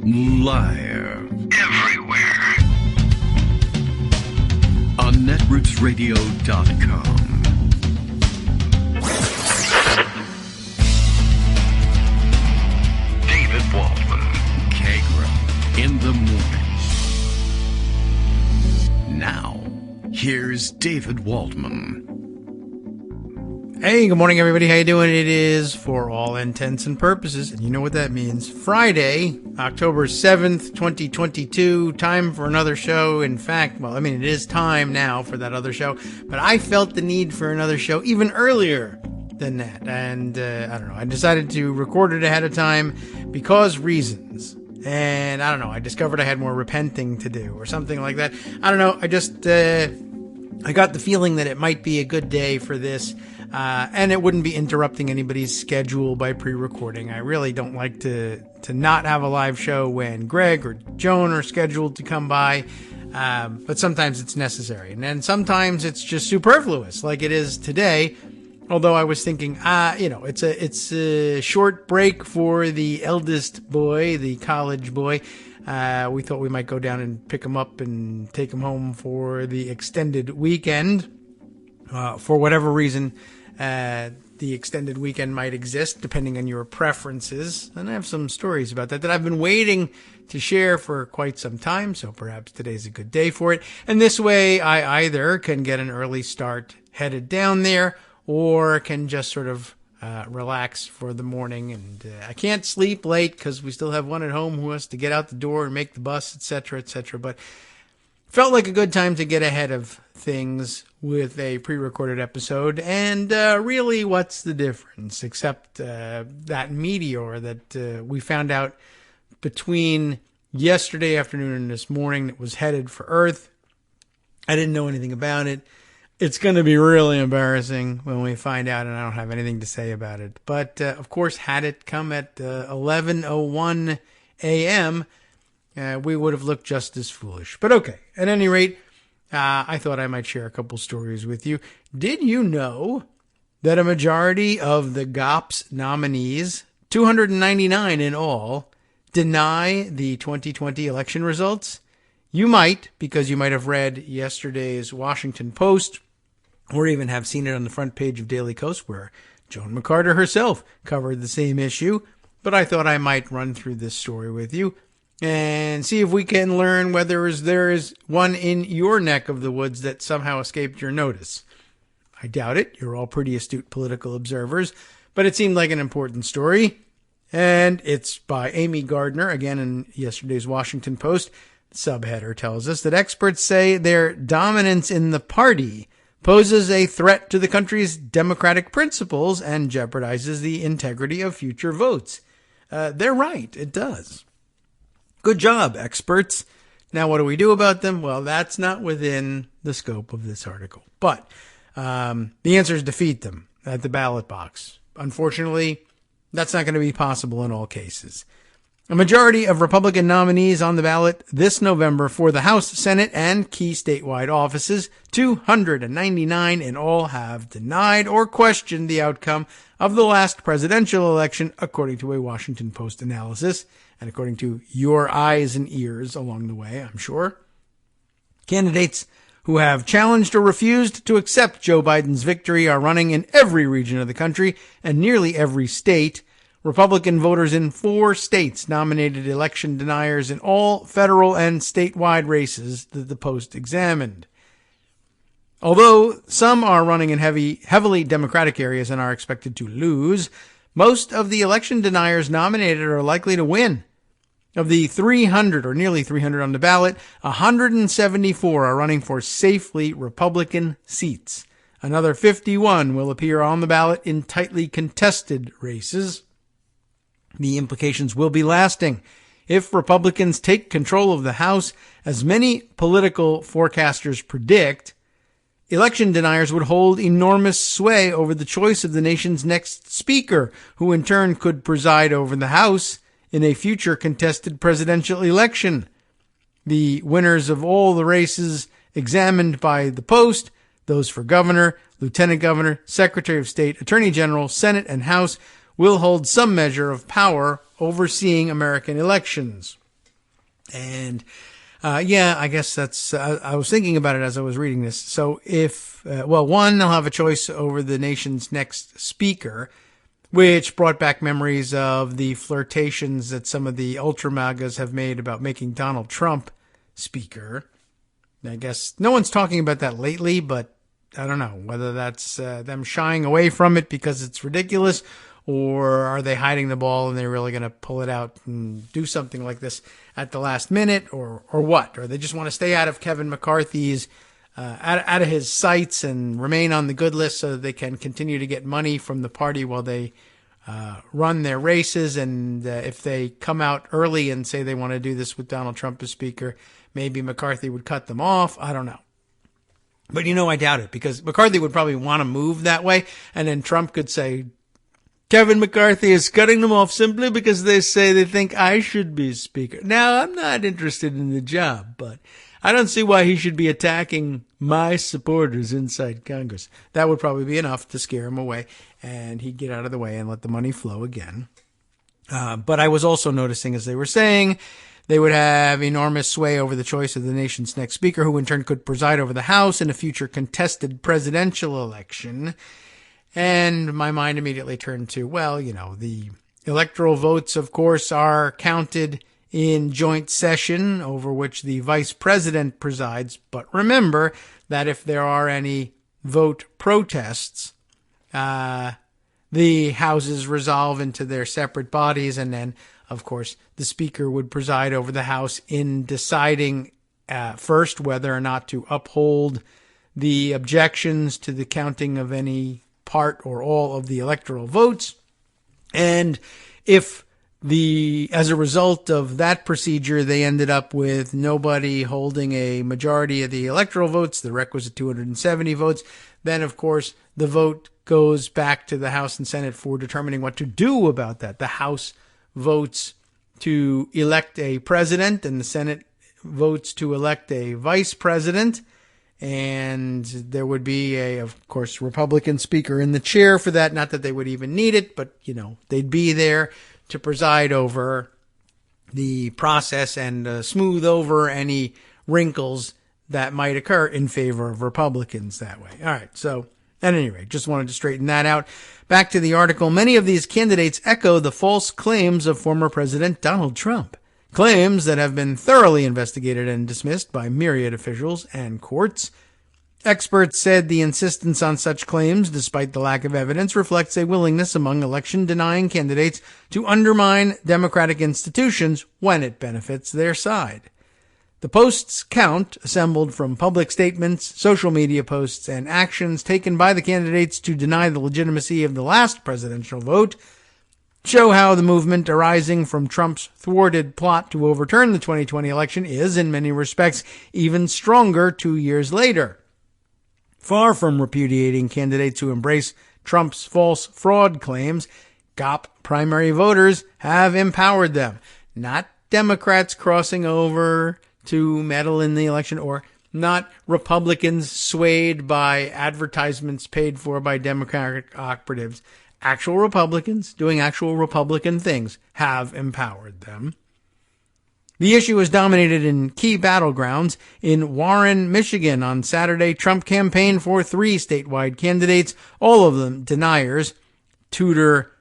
Live. Everywhere. On netrootsradio.com. David Waldman. Kagro. In the morning. Now, here's David Waldman. Hey, good morning, everybody. How you doing? It is, for all intents and purposes, and you know what that means, Friday, October 7th, 2022, time for another show. In fact, it is time now for that other show, but I felt the need for another show even earlier than that, and I don't know, I decided to record it ahead of time because reasons, and I don't know, I discovered I had more repenting to do, or something like that. I don't know, I just, I got the feeling that it might be a good day for this, and it wouldn't be interrupting anybody's schedule by pre-recording. I really don't like to not have a live show when Greg or Joan are scheduled to come by, but sometimes it's necessary. And then sometimes it's just superfluous, like it is today. Although I was thinking, it's a short break for the eldest boy, the college boy. We thought we might go down and pick him up and take him home for the extended weekend. For whatever reason, the extended weekend might exist, depending on your preferences. And I have some stories about that I've been waiting to share for quite some time, so perhaps today's a good day for it. And this way, I either can get an early start headed down there, or can just sort of relax for the morning. And I can't sleep late because we still have one at home who has to get out the door and make the bus, etc., etc. But felt like a good time to get ahead of things with a pre-recorded episode. And really, what's the difference except that meteor that we found out between yesterday afternoon and this morning that was headed for Earth. I didn't know anything about it. It's going to be really embarrassing when we find out, and I don't have anything to say about it. But, of course, had it come at 11:01 a.m., we would have looked just as foolish. But okay, at any rate, I thought I might share a couple stories with you. Did you know that a majority of the GOPS nominees, 299 in all, deny the 2020 election results? You might, because you might have read yesterday's Washington Post, or even have seen it on the front page of Daily Kos, where Joan McCarter herself covered the same issue. But I thought I might run through this story with you and see if we can learn whether there is one in your neck of the woods that somehow escaped your notice. I doubt it. You're all pretty astute political observers, but it seemed like an important story. And it's by Amy Gardner, again in yesterday's Washington Post. The subheader tells us that experts say their dominance in the party poses a threat to the country's democratic principles and jeopardizes the integrity of future votes. They're right. It does. Good job, experts. Now, what do we do about them? Well, that's not within the scope of this article. But the answer is defeat them at the ballot box. Unfortunately, that's not going to be possible in all cases. A majority of Republican nominees on the ballot this November for the House, Senate, and key statewide offices, 299 in all, have denied or questioned the outcome of the last presidential election, according to a Washington Post analysis, and according to your eyes and ears along the way, I'm sure. Candidates who have challenged or refused to accept Joe Biden's victory are running in every region of the country and nearly every state. Republican voters in 4 states nominated election deniers in all federal and statewide races that the Post examined. Although some are running in heavily Democratic areas and are expected to lose, most of the election deniers nominated are likely to win. Of the 300, or nearly 300 on the ballot, 174 are running for safely Republican seats. Another 51 will appear on the ballot in tightly contested races. The implications will be lasting. If Republicans take control of the House, as many political forecasters predict, election deniers would hold enormous sway over the choice of the nation's next speaker, who in turn could preside over the House in a future contested presidential election. The winners of all the races examined by the Post, those for governor, lieutenant governor, secretary of state, attorney general, Senate, and House, will hold some measure of power overseeing American elections. And I guess that's, I was thinking about it as I was reading this. So if, one, they'll have a choice over the nation's next speaker, which brought back memories of the flirtations that some of the ultra MAGAs have made about making Donald Trump speaker. I guess no one's talking about that lately, but I don't know whether that's them shying away from it because it's ridiculous, or are they hiding the ball and they're really going to pull it out and do something like this at the last minute, or what? Or they just want to stay out of Kevin McCarthy's, out of his sights and remain on the good list so that they can continue to get money from the party while they run their races. And if they come out early and say they want to do this with Donald Trump as speaker, maybe McCarthy would cut them off. I don't know. But I doubt it, because McCarthy would probably want to move that way. And then Trump could say, Kevin McCarthy is cutting them off simply because they say they think I should be speaker. Now, I'm not interested in the job, but I don't see why he should be attacking my supporters inside Congress. That would probably be enough to scare him away, and he'd get out of the way and let the money flow again. But I was also noticing, as they were saying, they would have enormous sway over the choice of the nation's next speaker, who in turn could preside over the House in a future contested presidential election. And my mind immediately turned to, the electoral votes, of course, are counted in joint session over which the vice president presides. But remember that if there are any vote protests, the houses resolve into their separate bodies. And then, of course, the speaker would preside over the House in deciding first whether or not to uphold the objections to the counting of any part or all of the electoral votes. And if as a result of that procedure, they ended up with nobody holding a majority of the electoral votes, the requisite 270 votes, then of course the vote goes back to the House and Senate for determining what to do about that. The House votes to elect a president and the Senate votes to elect a vice president. And there would be of course, Republican speaker in the chair for that. Not that they would even need it, but, they'd be there to preside over the process and smooth over any wrinkles that might occur in favor of Republicans that way. All right. So at any rate, just wanted to straighten that out. Back to the article. Many of these candidates echo the false claims of former President Donald Trump. Claims that have been thoroughly investigated and dismissed by myriad officials and courts. Experts said the insistence on such claims, despite the lack of evidence, reflects a willingness among election-denying candidates to undermine democratic institutions when it benefits their side. The Post's count, assembled from public statements, social media posts, and actions taken by the candidates to deny the legitimacy of the last presidential vote, show how the movement arising from Trump's thwarted plot to overturn the 2020 election is, in many respects, even stronger 2 years later. Far from repudiating candidates who embrace Trump's false fraud claims, GOP primary voters have empowered them, not Democrats crossing over to meddle in the election, or not Republicans swayed by advertisements paid for by Democratic operatives. Actual Republicans doing actual Republican things have empowered them. The issue is dominated in key battlegrounds. In Warren, Michigan, on Saturday, Trump campaigned for 3 statewide candidates, all of them deniers. Tudor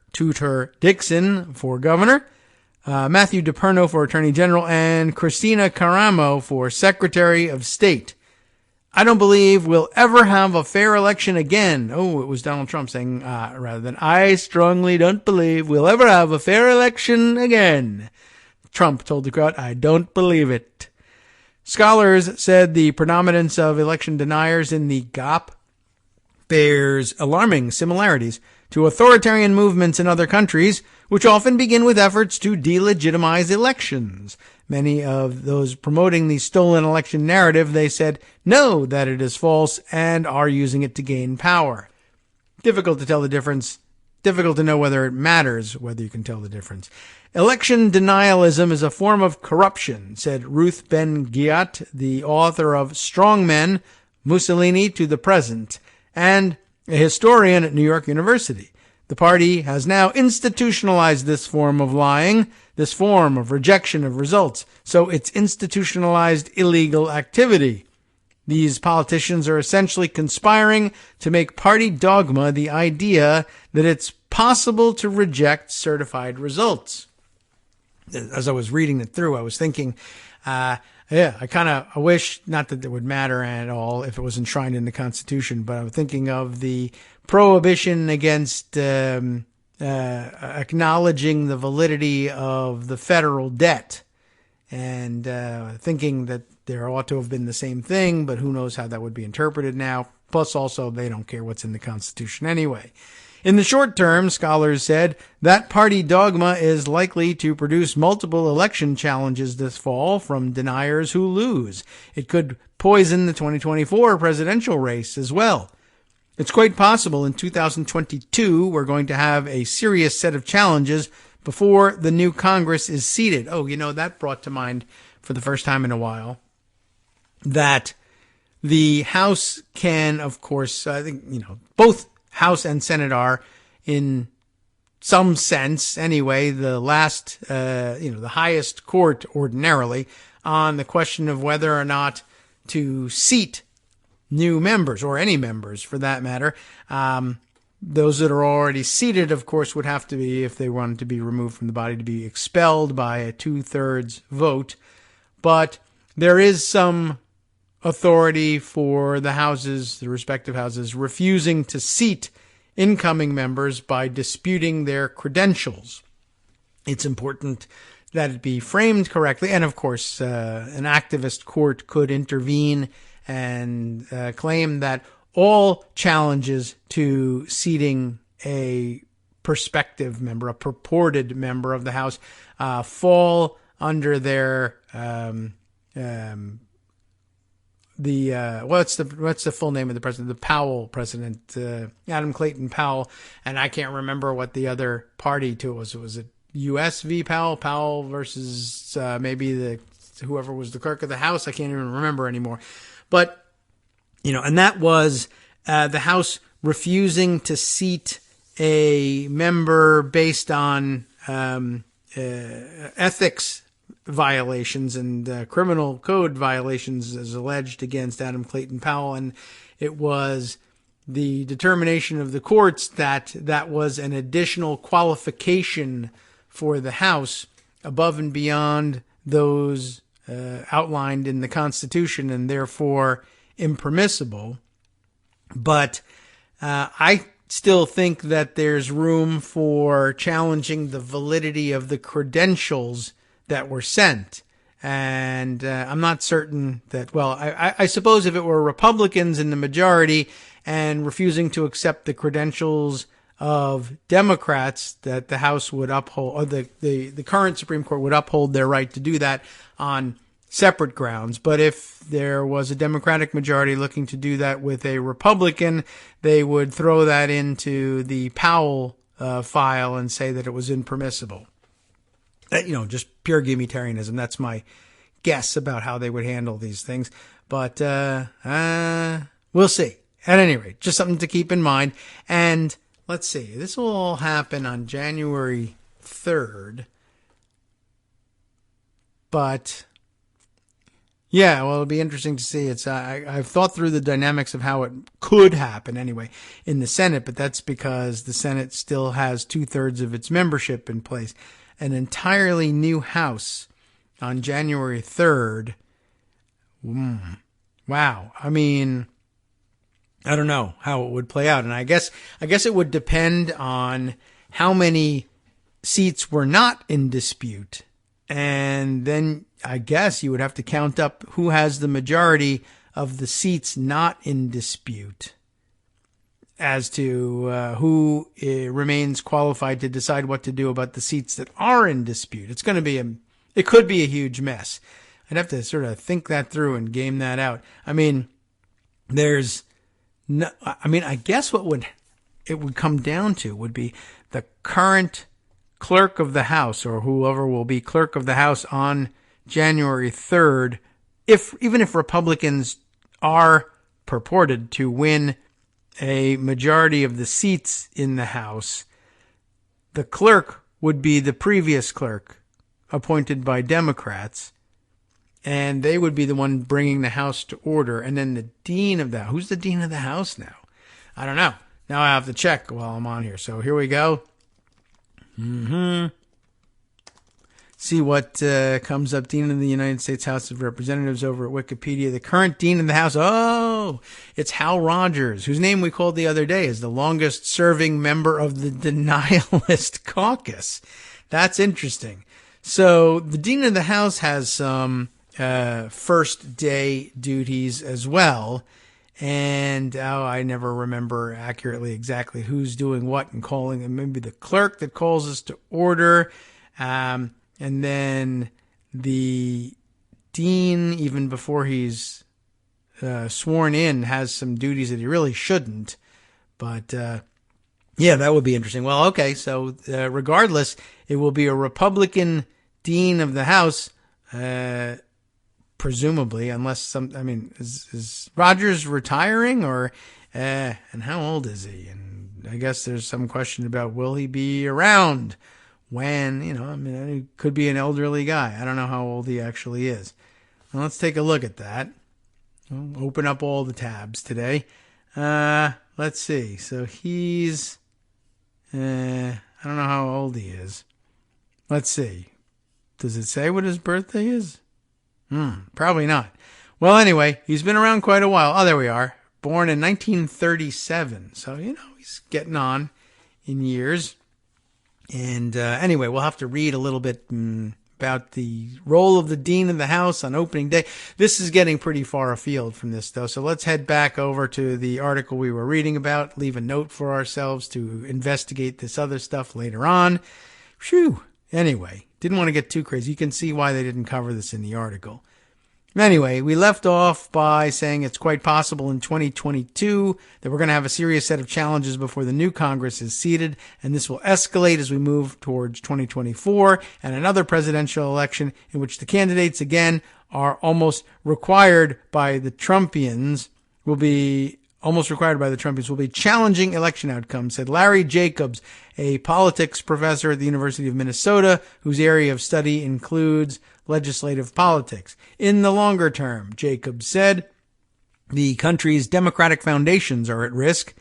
Dixon for governor, Matthew DePerno for attorney general, and Christina Caramo for secretary of state. I don't believe we'll ever have a fair election again. Oh, it was Donald Trump saying, rather than, I strongly don't believe we'll ever have a fair election again. Trump told the crowd, I don't believe it. Scholars said the predominance of election deniers in the GOP bears alarming similarities to authoritarian movements in other countries, which often begin with efforts to delegitimize elections. Many of those promoting the stolen election narrative, they said, know that it is false and are using it to gain power. Difficult to tell the difference. Difficult to know whether it matters whether you can tell the difference. Election denialism is a form of corruption, said Ruth Ben-Ghiat, the author of Strong Men, Mussolini to the Present, and a historian at New York University. The party has now institutionalized this form of lying, this form of rejection of results. So it's institutionalized illegal activity. These politicians are essentially conspiring to make party dogma the idea that it's possible to reject certified results. As I was reading it through, I was thinking, I wish, not that it would matter at all if it was enshrined in the Constitution, but I'm thinking of the prohibition against acknowledging the validity of the federal debt, and thinking that there ought to have been the same thing, but who knows how that would be interpreted now. Plus, also, they don't care what's in the Constitution anyway. In the short term, scholars said, that party dogma is likely to produce multiple election challenges this fall from deniers who lose. It could poison the 2024 presidential race as well. It's quite possible in 2022 we're going to have a serious set of challenges before the new Congress is seated. Oh, that brought to mind for the first time in a while that the House can, of course, I think, both House and Senate are, in some sense anyway, the last, the highest court ordinarily on the question of whether or not to seat new members, or any members for that matter. Those that are already seated, of course, would have to be, if they wanted to be removed from the body, to be expelled by a 2/3 vote. But there is some authority for the houses, the respective houses, refusing to seat incoming members by disputing their credentials. It's important that it be framed correctly. And of course, an activist court could intervene and claim that all challenges to seating a prospective member, a purported member of the House, fall under their what's the full name of the president? The Powell president, Adam Clayton Powell, and I can't remember what the other party to it was. Was it U.S. v. Powell versus maybe whoever was the clerk of the House? I can't even remember anymore. But and that was the House refusing to seat a member based on ethics violations and criminal code violations as alleged against Adam Clayton Powell. And it was the determination of the courts that that was an additional qualification for the House above and beyond those outlined in the Constitution, and therefore impermissible. But I still think that there's room for challenging the validity of the credentials that were sent. And I'm not certain that, I suppose if it were Republicans in the majority and refusing to accept the credentials of Democrats, that the House would uphold, or the current Supreme Court would uphold their right to do that on separate grounds. But if there was a Democratic majority looking to do that with a Republican, they would throw that into the Powell file and say that it was impermissible. Just pure gimmitarianism. That's my guess about how they would handle these things. But we'll see. At any rate, just something to keep in mind. And let's see, this will all happen on January 3rd. But yeah, well, it'll be interesting to see. I've thought through the dynamics of how it could happen anyway in the Senate, but that's because the Senate still has 2/3 of its membership in place. An entirely new House on January 3rd. Wow. I mean, I don't know how it would play out. And I guess it would depend on how many seats were not in dispute. And then I guess you would have to count up who has the majority of the seats not in dispute as to who remains qualified to decide what to do about the seats that are in dispute. It could be a huge mess. I'd have to sort of think that through and game that out. I mean, I guess what it would come down to would be the current clerk of the House, or whoever will be clerk of the House on January 3rd, even if Republicans are purported to win a majority of the seats in the House, the clerk would be the previous clerk appointed by Democrats, and they would be the one bringing the House to order. And then the dean of the, who's the dean of the House now? I don't know. Now I have to check while I'm on here. So here we go. See what comes up. Dean of the United States House of Representatives over at Wikipedia. The current dean of the House. Oh, it's Hal Rogers, whose name we called the other day as the longest serving member of the Denialist Caucus. That's interesting. So the dean of the House has some first day duties as well. And I never remember accurately exactly who's doing what and calling. And maybe the clerk that calls us to order. And then the dean, even before he's sworn in, has some duties that he really shouldn't. But yeah, that would be interesting. Well, okay, so regardless, it will be a Republican dean of the House, presumably, unless is Rogers retiring or, and how old is he? And I guess there's some question about will he be around when, he could be an elderly guy. I don't know how old he actually is. Well, let's take a look at that. We'll open up all the tabs today. Let's see. So he's, I don't know how old he is. Let's see. Does it say what his birthday is? Probably not. Well, anyway, he's been around quite a while. Oh, there we are. Born in 1937. So, he's getting on in years. And anyway, we'll have to read a little bit about the role of the dean of the House on opening day. This is getting pretty far afield from this, though. So let's head back over to the article we were reading about, leave a note for ourselves to investigate this other stuff later on. Phew. Anyway, didn't want to get too crazy. You can see why they didn't cover this in the article. Anyway, we left off by saying it's quite possible in 2022 that we're going to have a serious set of challenges before the new Congress is seated, and this will escalate as we move towards 2024 and another presidential election in which the candidates, again, are almost required by the Trumpians, will be challenging election outcomes, said Larry Jacobs, a politics professor at the University of Minnesota, whose area of study includes legislative politics. In the longer term, Jacobs said, the country's democratic foundations are at risk.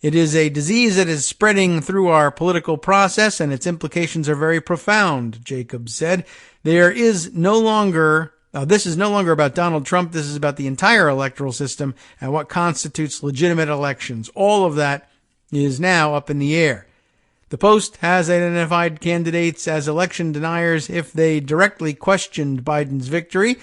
It is a disease that is spreading through our political process, and its implications are very profound, Jacobs said. This is no longer about Donald Trump. This is about the entire electoral system and what constitutes legitimate elections. All of that is now up in the air. The Post has identified candidates as election deniers if they directly questioned Biden's victory,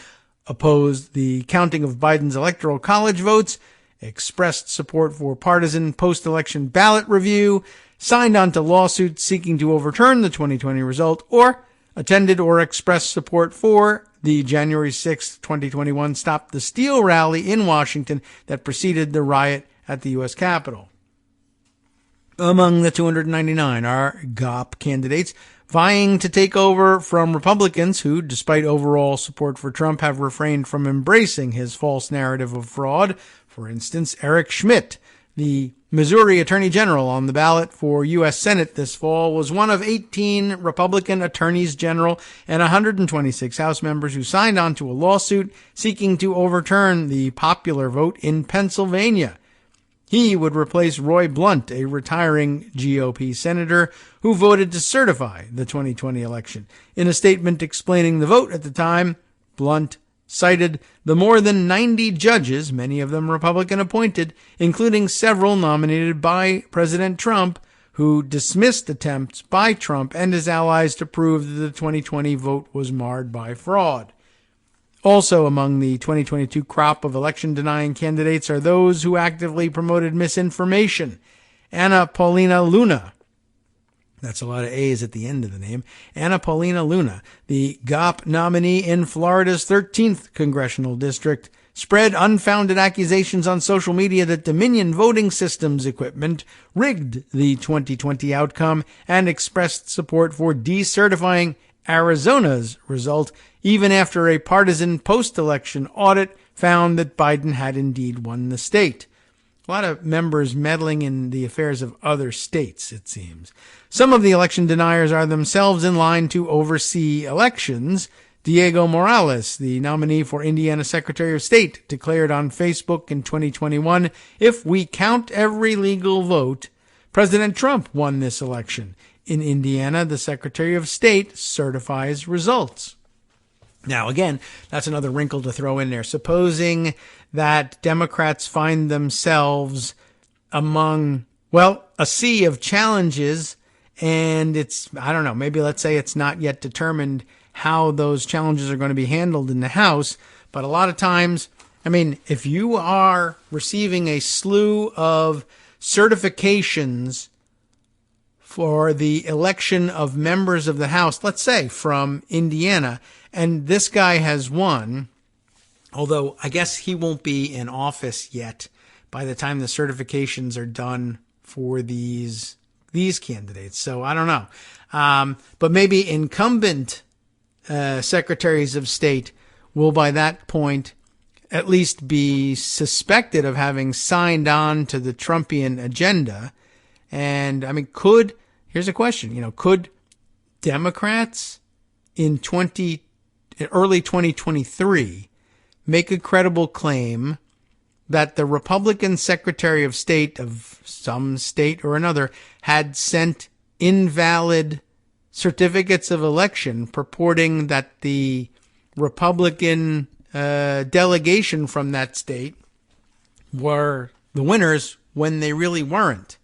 opposed the counting of Biden's electoral college votes, expressed support for partisan post-election ballot review, signed on to lawsuits seeking to overturn the 2020 result, or attended or expressed support for the January 6, 2021 Stop the Steal rally in Washington that preceded the riot at the U.S. Capitol. Among the 299 are GOP candidates vying to take over from Republicans who, despite overall support for Trump, have refrained from embracing his false narrative of fraud. For instance, Eric Schmidt, the Missouri Attorney General on the ballot for U.S. Senate this fall, was one of 18 Republican attorneys general and 126 House members who signed on to a lawsuit seeking to overturn the popular vote in Pennsylvania. He would replace Roy Blunt, a retiring GOP senator who voted to certify the 2020 election. In a statement explaining the vote at the time, Blunt cited the more than 90 judges, many of them Republican appointed, including several nominated by President Trump, who dismissed attempts by Trump and his allies to prove that the 2020 vote was marred by fraud. Also among the 2022 crop of election-denying candidates are those who actively promoted misinformation. Anna Paulina Luna, that's a lot of A's at the end of the name, Anna Paulina Luna, the GOP nominee in Florida's 13th congressional district, spread unfounded accusations on social media that Dominion voting systems equipment rigged the 2020 outcome and expressed support for decertifying Arizona's result, even after a partisan post-election audit found that Biden had indeed won the state. members meddling in the affairs of other states, it seems. Some of the election deniers are themselves in line to oversee elections. Diego Morales, the nominee for Indiana Secretary of State, declared on Facebook in 2021, "If we count every legal vote, President Trump won this election. In Indiana, the Secretary of State certifies results." Now, again, that's another wrinkle to throw in there. Supposing that Democrats find themselves among, a sea of challenges, and I don't know, maybe let's say it's not yet determined how those challenges are going to be handled in the House. But a lot of times, if you are receiving a slew of certifications for the election of members of the House, let's say from Indiana, and this guy has won, although I guess he won't be in office yet by the time the certifications are done for these candidates. So I don't know. But maybe incumbent secretaries of state will by that point at least be suspected of having signed on to the Trumpian agenda. And here's a question, could Democrats in early 2023 make a credible claim that the Republican Secretary of State of some state or another had sent invalid certificates of election purporting that the Republican delegation from that state were the winners when they really weren't?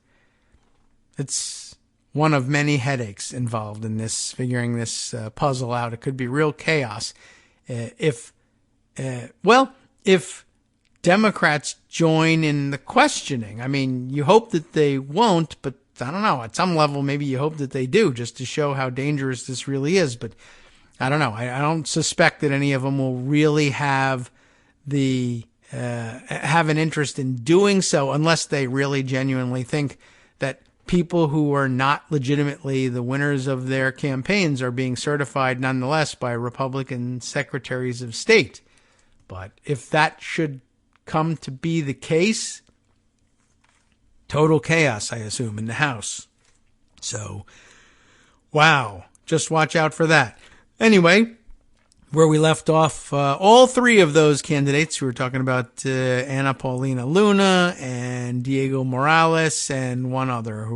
It's one of many headaches involved in this, figuring this puzzle out. It could be real chaos if Democrats join in the questioning. You hope that they won't, but I don't know. At some level, maybe you hope that they do, just to show how dangerous this really is. But I don't know. I don't suspect that any of them will really have have an interest in doing so, unless they really genuinely think that people who are not legitimately the winners of their campaigns are being certified nonetheless by Republican secretaries of state. But if that should come to be the case, total chaos, I assume, in the House. So, wow, just watch out for that. Anyway, where we left off, all three of those candidates, we were talking about Anna Paulina Luna and Diego Morales and one other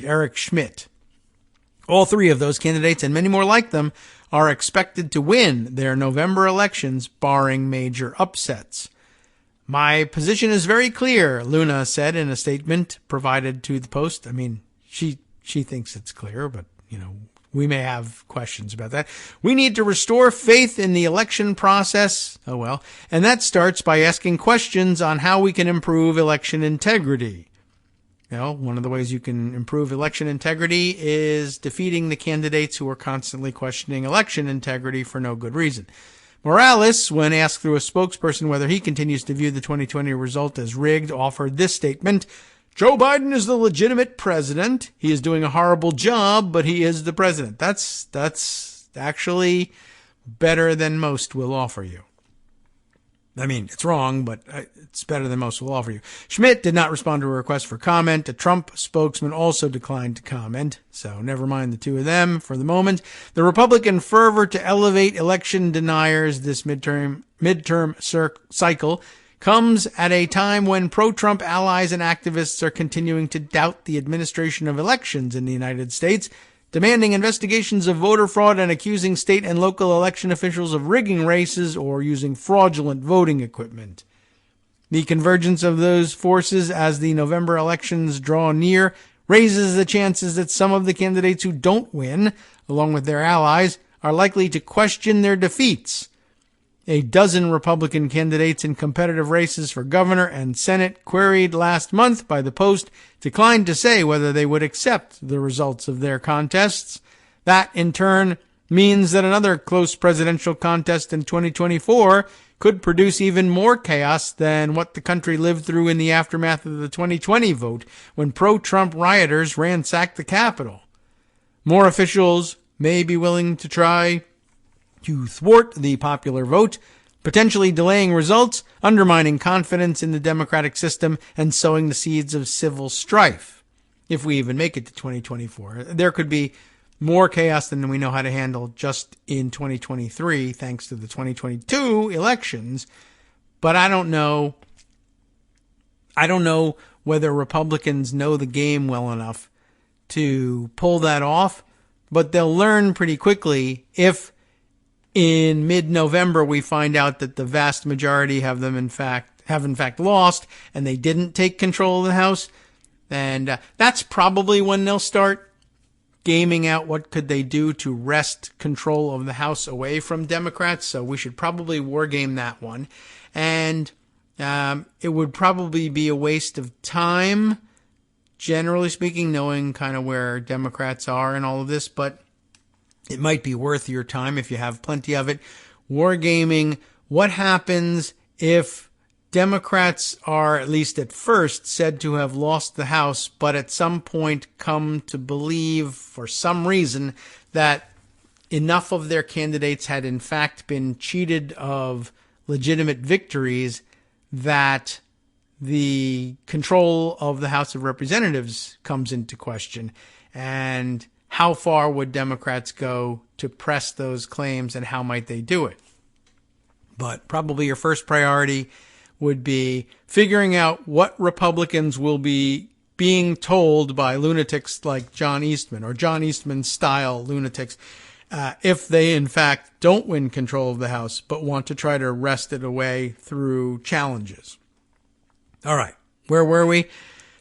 Eric Schmidt. All three of those candidates and many more like them are expected to win their November elections, barring major upsets. "My position is very clear," Luna said in a statement provided to the Post. She thinks it's clear, but, we may have questions about that. "We need to restore faith in the election process." And that starts by asking questions on how we can improve election integrity. One of the ways you can improve election integrity is defeating the candidates who are constantly questioning election integrity for no good reason. Morales, when asked through a spokesperson whether he continues to view the 2020 result as rigged, offered this statement: "Joe Biden is the legitimate president. He is doing a horrible job, but he is the president." That's actually better than most will offer you. It's wrong, but it's better than most will offer you. Schmidt did not respond to a request for comment. A Trump spokesman also declined to comment, so never mind the two of them for the moment. The Republican fervor to elevate election deniers this midterm cycle comes at a time when pro-Trump allies and activists are continuing to doubt the administration of elections in the United States, demanding investigations of voter fraud and accusing state and local election officials of rigging races or using fraudulent voting equipment. The convergence of those forces as the November elections draw near raises the chances that some of the candidates who don't win, along with their allies, are likely to question their defeats. A dozen Republican candidates in competitive races for governor and Senate, queried last month by the Post, declined to say whether they would accept the results of their contests. That, in turn, means that another close presidential contest in 2024 could produce even more chaos than what the country lived through in the aftermath of the 2020 vote, when pro-Trump rioters ransacked the Capitol. More officials may be willing to try to thwart the popular vote, potentially delaying results, undermining confidence in the democratic system, and sowing the seeds of civil strife. If we even make it to 2024, there could be more chaos than we know how to handle just in 2023, thanks to the 2022 elections. But I don't know whether Republicans know the game well enough to pull that off, but they'll learn pretty quickly if in mid-November we find out that the vast majority have in fact lost and they didn't take control of the House. And that's probably when they'll start gaming out what could they do to wrest control of the House away from Democrats. So we should probably wargame that one. And it would probably be a waste of time, generally speaking, knowing kind of where Democrats are in all of this. But it might be worth your time if you have plenty of it. Wargaming, what happens if Democrats are, at least at first, said to have lost the House, but at some point come to believe, for some reason, that enough of their candidates had in fact been cheated of legitimate victories that the control of the House of Representatives comes into question? And how far would Democrats go to press those claims, and how might they do it? But probably your first priority would be figuring out what Republicans will be being told by lunatics like John Eastman, or John Eastman style lunatics, if they in fact don't win control of the House but want to try to wrest it away through challenges. All right, where were we?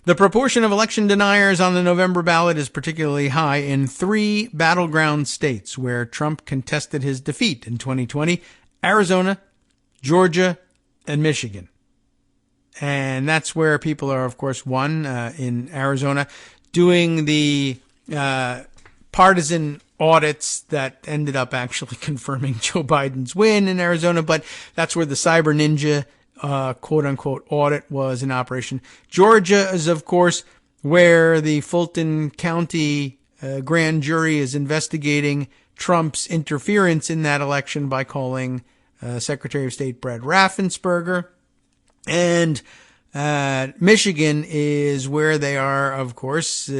The proportion of election deniers on the November ballot is particularly high in 3 battleground states where Trump contested his defeat in 2020: Arizona, Georgia, and Michigan. And that's where people are, of course, in Arizona, doing the partisan audits that ended up actually confirming Joe Biden's win in Arizona. But that's where the Cyber Ninja, quote-unquote, audit was in operation. Georgia is, of course, where the Fulton County grand jury is investigating Trump's interference in that election by calling Secretary of State Brett Raffensperger. And Michigan is where they are, of course,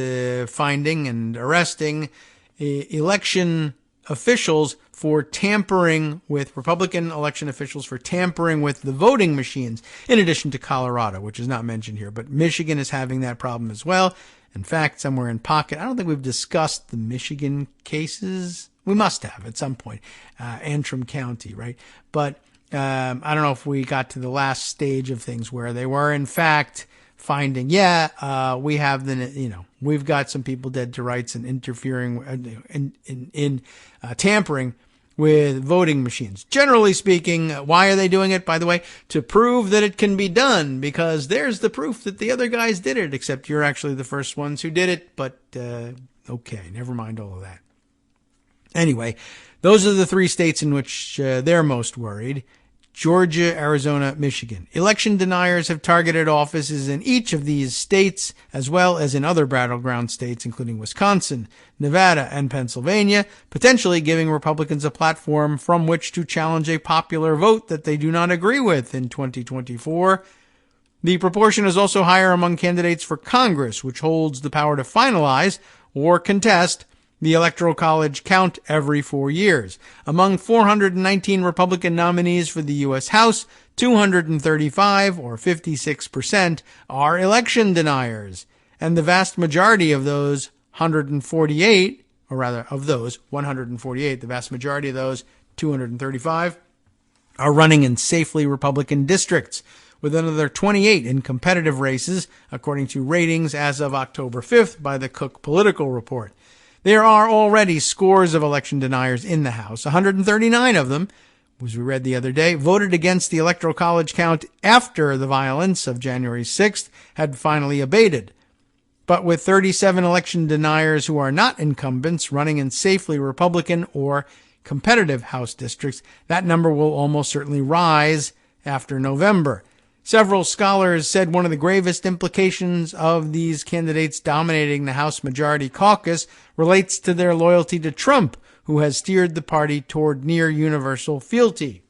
finding and arresting election officials for tampering with Republican election officials for tampering with the voting machines, in addition to Colorado, which is not mentioned here. But Michigan is having that problem as well. In fact, somewhere in pocket, I don't think we've discussed the Michigan cases. We must have at some point, Antrim County, right? But I don't know if we got to the last stage of things where they were, in fact, finding, we have we've got some people dead to rights and interfering in tampering with voting machines. Generally speaking, why are they doing it, by the way? To prove that it can be done, because there's the proof that the other guys did it, except you're actually the first ones who did it. But, okay, never mind all of that. Anyway, those are the 3 states in which they're most worried: Georgia, Arizona, Michigan. Election deniers have targeted offices in each of these states, as well as in other battleground states, including Wisconsin, Nevada, and Pennsylvania, potentially giving Republicans a platform from which to challenge a popular vote that they do not agree with in 2024. The proportion is also higher among candidates for Congress, which holds the power to finalize or contest the Electoral College count every 4 years. Among 419 Republican nominees for the U.S. House, 235, or 56%, are election deniers. And the vast majority of those 148, or rather of those 148, the vast majority of those 235, are running in safely Republican districts, with another 28 in competitive races, according to ratings as of October 5th by the Cook Political Report. There are already scores of election deniers in the House. 139 of them, as we read the other day, voted against the Electoral College count after the violence of January 6th had finally abated. But with 37 election deniers who are not incumbents running in safely Republican or competitive House districts, that number will almost certainly rise after November. Several scholars said one of the gravest implications of these candidates dominating the House Majority Caucus relates to their loyalty to Trump, who has steered the party toward near universal fealty.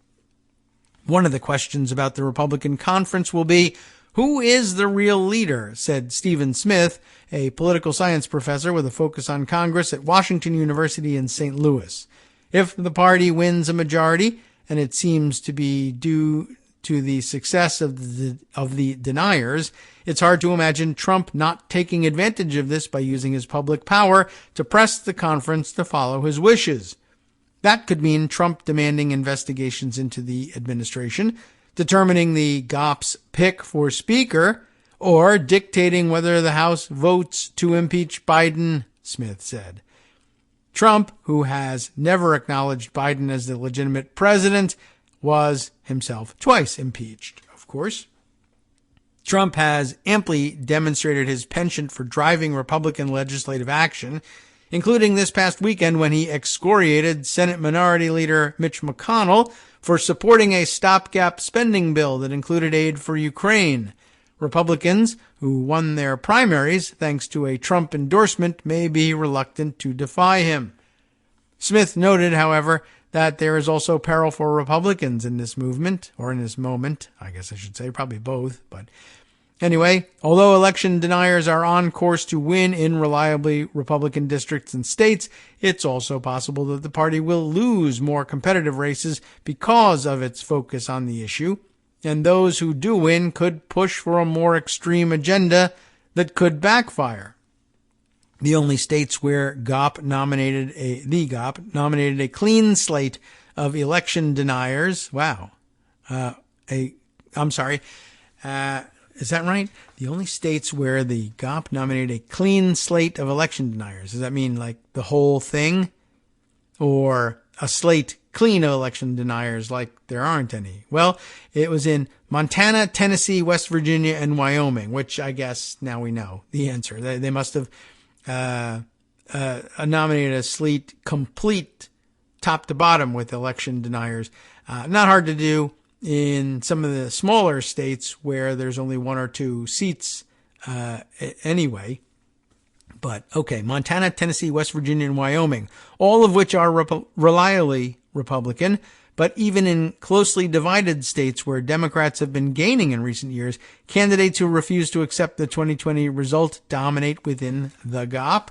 One of the questions about the Republican conference will be, who is the real leader, said Stephen Smith, a political science professor with a focus on Congress at Washington University in St. Louis. If the party wins a majority, and it seems to be due to the success of the deniers, it's hard to imagine Trump not taking advantage of this by using his public power to press the conference to follow his wishes. That could mean Trump demanding investigations into the administration, determining the GOP's pick for Speaker, or dictating whether the House votes to impeach Biden, Smith said. Trump, who has never acknowledged Biden as the legitimate president, was himself twice impeached, of course. Trump has amply demonstrated his penchant for driving Republican legislative action, including this past weekend when he excoriated Senate Minority Leader Mitch McConnell for supporting a stopgap spending bill that included aid for Ukraine. Republicans, who won their primaries thanks to a Trump endorsement, may be reluctant to defy him. Smith noted, however, that there is also peril for Republicans in this movement, or in this moment, I guess I should say, probably both. But anyway, although election deniers are on course to win in reliably Republican districts and states, it's also possible that the party will lose more competitive races because of its focus on the issue, and those who do win could push for a more extreme agenda that could backfire. The only states where the GOP nominated a clean slate of election deniers. Wow. Is that right? The only states where the GOP nominated a clean slate of election deniers. Does that mean like the whole thing? Or a slate clean of election deniers like there aren't any? Well, it was in Montana, Tennessee, West Virginia, and Wyoming, which I guess now we know the answer. They must have nominated a slate complete top to bottom with election deniers. Not hard to do in some of the smaller states where there's only one or two seats anyway. But okay, Montana, Tennessee, West Virginia, and Wyoming, all of which are reliably Republican. But even in closely divided states where Democrats have been gaining in recent years, candidates who refuse to accept the 2020 result dominate within the GOP.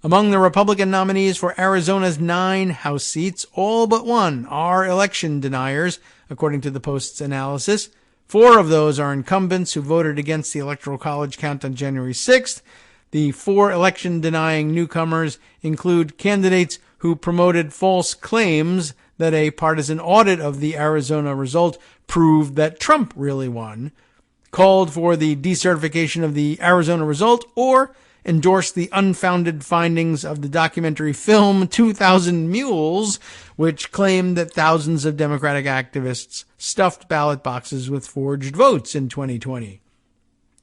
Among the Republican nominees for Arizona's 9 House seats, all but one are election deniers, according to the Post's analysis. 4 of those are incumbents who voted against the Electoral College count on January 6th. The 4 election-denying newcomers include candidates who promoted false claims that a partisan audit of the Arizona result proved that Trump really won, called for the decertification of the Arizona result, or endorsed the unfounded findings of the documentary film 2,000 Mules, which claimed that thousands of Democratic activists stuffed ballot boxes with forged votes in 2020.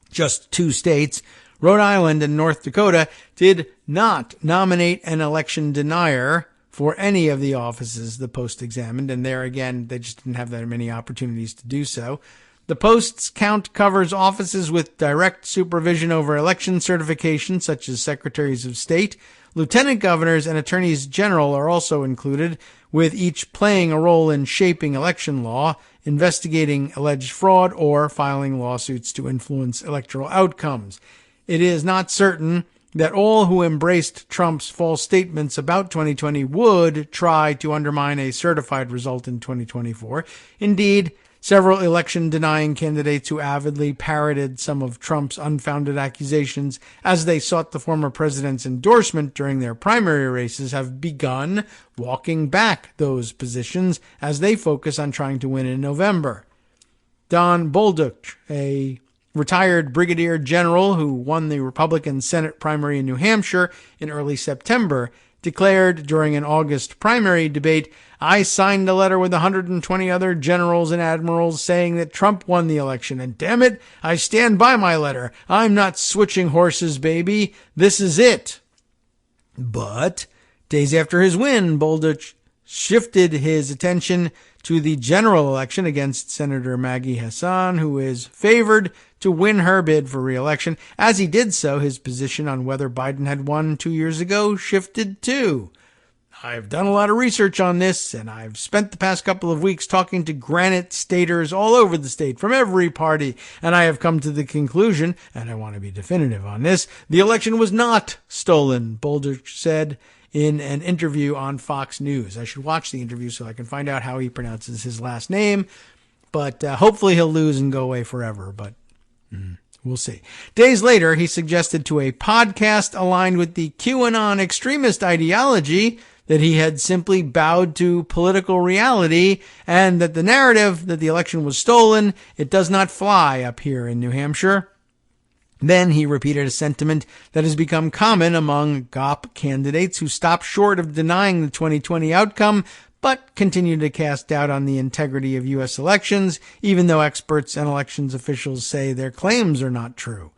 Just 2 states, Rhode Island and North Dakota, did not nominate an election denier for any of the offices the Post examined, and there again, they just didn't have that many opportunities to do so. The Post's count covers offices with direct supervision over election certification, such as secretaries of state. Lieutenant governors and attorneys general are also included, with each playing a role in shaping election law, investigating alleged fraud, or filing lawsuits to influence electoral outcomes. It is not certain that all who embraced Trump's false statements about 2020 would try to undermine a certified result in 2024. Indeed, several election-denying candidates who avidly parroted some of Trump's unfounded accusations as they sought the former president's endorsement during their primary races have begun walking back those positions as they focus on trying to win in November. Don Bolduc, a retired brigadier general who won the Republican Senate primary in New Hampshire in early September, declared during an August primary debate, "I signed a letter with 120 other generals and admirals saying that Trump won the election, and damn it, I stand by my letter. I'm not switching horses, baby. This is it." But days after his win, Bolduc shifted his attention to the general election against Senator Maggie Hassan, who is favored to win her bid for re-election. As he did so, his position on whether Biden had won 2 years ago shifted too. I've done a lot of research on this, and I've spent the past couple of weeks talking to granite staters all over the state from every party, and I have come to the conclusion, and I want to be definitive on this, the election was not stolen, Bouldridge said in an interview on Fox News. I should watch the interview so I can find out how he pronounces his last name, but hopefully he'll lose and go away forever, but we'll see. Days later, he suggested to a podcast aligned with the QAnon extremist ideology that he had simply bowed to political reality and that the narrative that the election was stolen, it does not fly up here in New Hampshire. Then he repeated a sentiment that has become common among GOP candidates who stop short of denying the 2020 outcome, but continue to cast doubt on the integrity of U.S. elections, even though experts and elections officials say their claims are not true.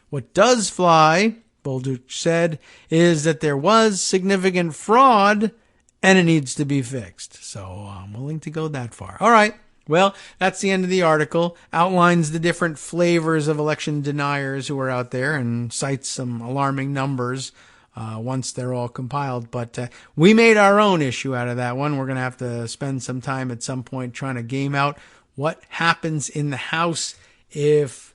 What does fly, Bouldridge said, is that there was significant fraud and it needs to be fixed. So I'm willing to go that far. All right. Well, that's the end of the article. Outlines the different flavors of election deniers who are out there and cites some alarming numbers once they're all compiled. But we made our own issue out of that one. We're going to have to spend some time at some point trying to game out what happens in the House if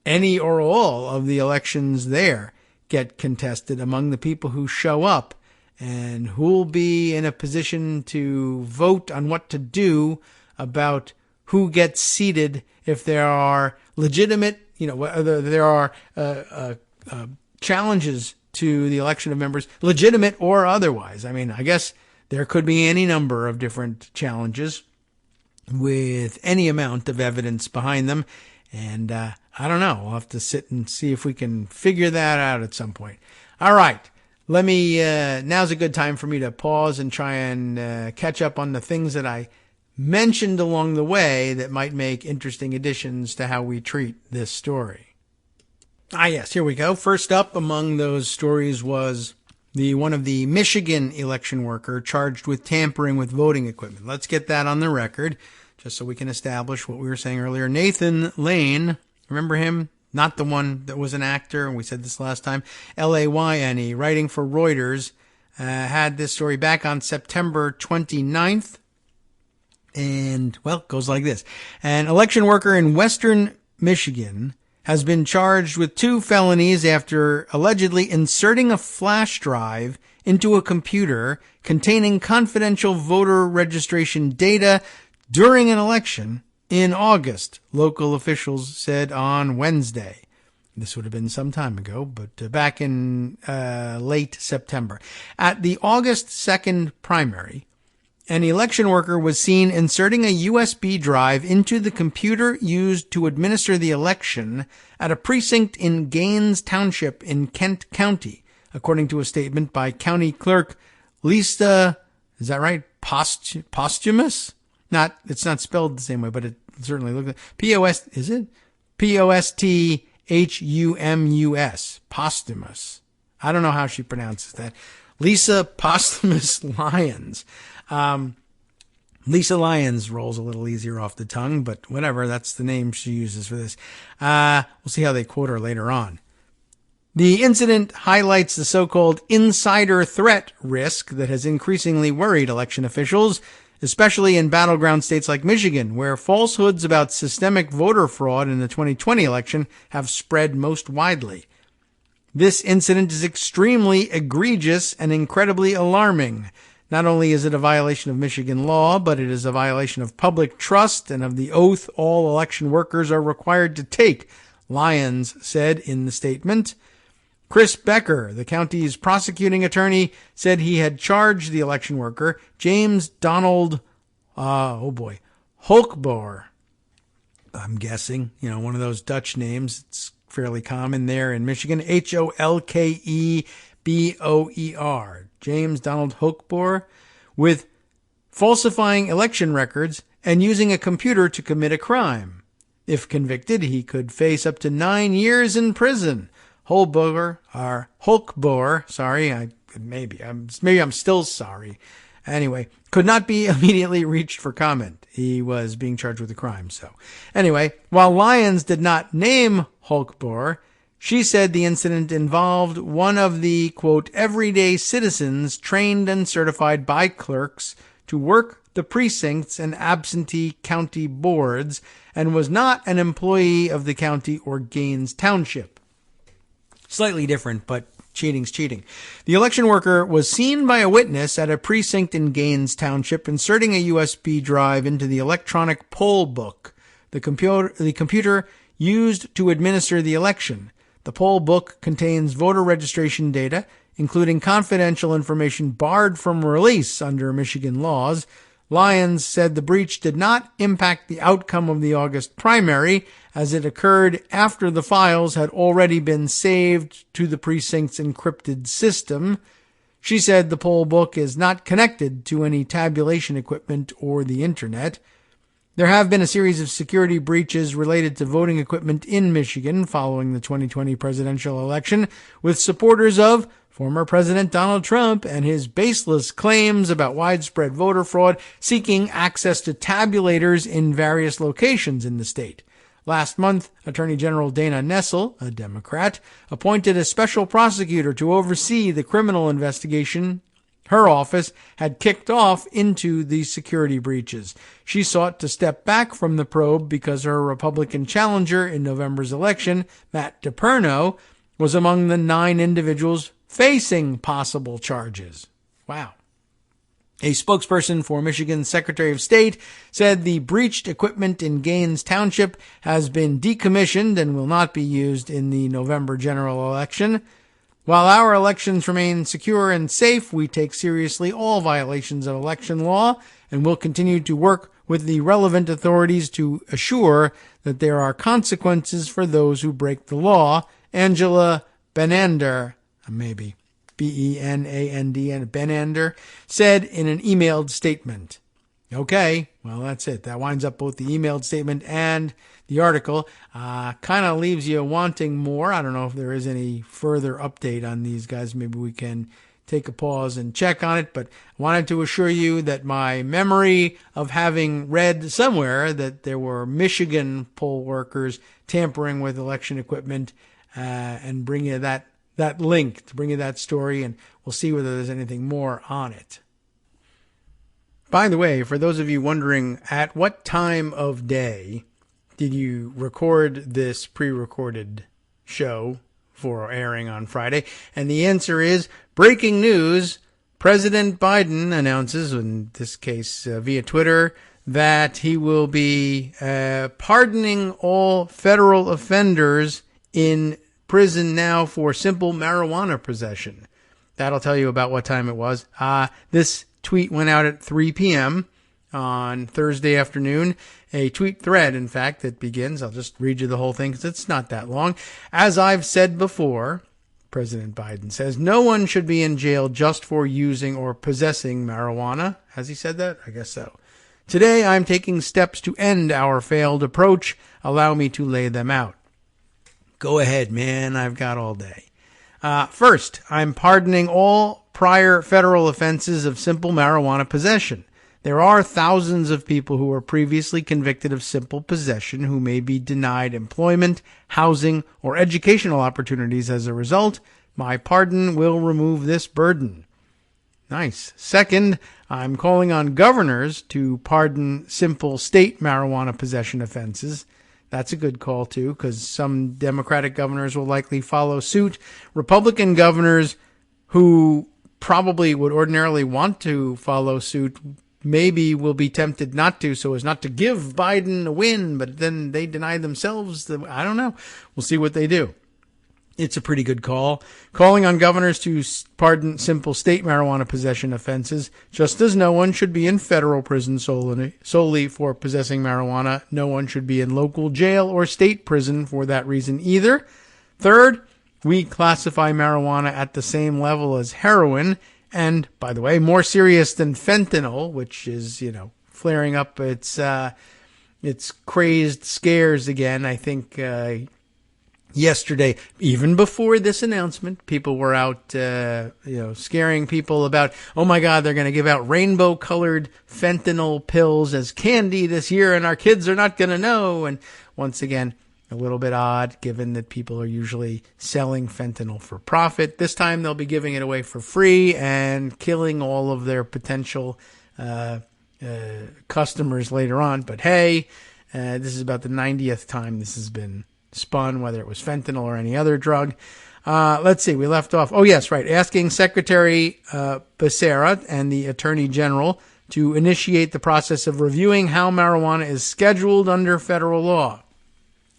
any or all of the elections there get contested among the people who show up, and who'll be in a position to vote on what to do about who gets seated if there are legitimate, whether there are challenges to the election of members, legitimate or otherwise. I mean, I guess there could be any number of different challenges with any amount of evidence behind them. And I don't know. We'll have to sit and see if we can figure that out at some point. All right. Now's a good time for me to pause and try and catch up on the things that I mentioned along the way that might make interesting additions to how we treat this story. Yes, here we go. First up among those stories was one of the Michigan election worker charged with tampering with voting equipment. Let's get that on the record, just so we can establish what we were saying earlier. Nathan Lane, remember him? Not the one that was an actor, and we said this last time. Layne, writing for Reuters, had this story back on September 29th. And, well, it goes like this. An election worker in western Michigan has been charged with 2 felonies after allegedly inserting a flash drive into a computer containing confidential voter registration data during an election in August, local officials said on Wednesday. This would have been some time ago, but back in late September. At the August 2nd primary, an election worker was seen inserting a USB drive into the computer used to administer the election at a precinct in Gaines Township in Kent County, according to a statement by County Clerk Lisa, is that right? Posthumous? It's not spelled the same way, but it certainly looks like P-O-S, is it? P-O-S-T-H-U-M-U-S. Posthumous. I don't know how she pronounces that. Lisa Posthumous Lyons. Lisa Lyons rolls a little easier off the tongue, but whatever, that's the name she uses for this. We'll see how they quote her later on. The incident highlights the so-called insider threat risk that has increasingly worried election officials, especially in battleground states like Michigan, where falsehoods about systemic voter fraud in the 2020 election have spread most widely. This incident is extremely egregious and incredibly alarming. Not only is it a violation of Michigan law, but it is a violation of public trust and of the oath all election workers are required to take, Lyons said in the statement. Chris Becker, the county's prosecuting attorney, said he had charged the election worker, James Donald, Holkboer. I'm guessing, one of those Dutch names. It's fairly common there in Michigan. Holkeboer. James Donald Holkboer, with falsifying election records and using a computer to commit a crime. If convicted, he could face up to 9 years in prison. Holkboer, maybe I'm still sorry. Anyway, could not be immediately reached for comment. He was being charged with a crime. So anyway, while Lyons did not name Holkboer, She said the incident involved one of the, quote, everyday citizens trained and certified by clerks to work the precincts and absentee county boards and was not an employee of the county or Gaines Township. Slightly different, but cheating's cheating. The election worker was seen by a witness at a precinct in Gaines Township inserting a USB drive into the electronic poll book, the computer used to administer the election. The poll book contains voter registration data, including confidential information barred from release under Michigan laws. Lyons said the breach did not impact the outcome of the August primary, as it occurred after the files had already been saved to the precinct's encrypted system. She said the poll book is not connected to any tabulation equipment or the internet. There have been a series of security breaches related to voting equipment in Michigan following the 2020 presidential election, with supporters of former President Donald Trump and his baseless claims about widespread voter fraud seeking access to tabulators in various locations in the state. Last month, Attorney General Dana Nessel, a Democrat, appointed a special prosecutor to oversee the criminal investigation her office had kicked off into the security breaches. She sought to step back from the probe because her Republican challenger in November's election, Matt DePerno, was among the 9 individuals facing possible charges. Wow. A spokesperson for Michigan's Secretary of State said the breached equipment in Gaines Township has been decommissioned and will not be used in the November general election. While our elections remain secure and safe, we take seriously all violations of election law and will continue to work with the relevant authorities to assure that there are consequences for those who break the law, Angela Benander, maybe B-E-N-A-N-D, Benander, said in an emailed statement. Okay, well, that's it. That winds up both the emailed statement and the article. Kind of leaves you wanting more. I don't know if there is any further update on these guys. Maybe we can take a pause and check on it. But I wanted to assure you that my memory of having read somewhere that there were Michigan poll workers tampering with election equipment and bring you that link, to bring you that story, and we'll see whether there's anything more on it. By the way, for those of you wondering, at what time of day did you record this pre-recorded show for airing on Friday? And the answer is breaking news. President Biden announces, in this case via Twitter, that he will be pardoning all federal offenders in prison now for simple marijuana possession. That'll tell you about what time it was. This tweet went out at 3 p.m. on Thursday afternoon. A tweet thread, in fact, that begins. I'll just read you the whole thing because it's not that long. As I've said before, President Biden says, no one should be in jail just for using or possessing marijuana. Has he said that? I guess so. Today, I'm taking steps to end our failed approach. Allow me to lay them out. Go ahead, man. I've got all day. First, I'm pardoning all prior federal offenses of simple marijuana possession. There are thousands of people who were previously convicted of simple possession who may be denied employment, housing, or educational opportunities as a result. My pardon will remove this burden. Nice. Second, I'm calling on governors to pardon simple state marijuana possession offenses. That's a good call, too, because some Democratic governors will likely follow suit. Republican governors who probably would ordinarily want to follow suit maybe will be tempted not to, so as not to give Biden a win, but then they deny themselves. I don't know. We'll see what they do. It's a pretty good call. Calling on governors to pardon simple state marijuana possession offenses. Just as no one should be in federal prison solely for possessing marijuana, no one should be in local jail or state prison for that reason either. Third, we classify marijuana at the same level as heroin, and, by the way, more serious than fentanyl, which is, flaring up its crazed scares again. I think yesterday, even before this announcement, people were out, scaring people about, oh my God, they're going to give out rainbow-colored fentanyl pills as candy this year, and our kids are not going to know. And once again, A little bit odd, given that people are usually selling fentanyl for profit. This time they'll be giving it away for free and killing all of their potential customers later on. But hey, this is about the 90th time this has been spun, whether it was fentanyl or any other drug. Let's see, we left off. Oh, yes, right. Asking Secretary Becerra and the Attorney General to initiate the process of reviewing how marijuana is scheduled under federal law.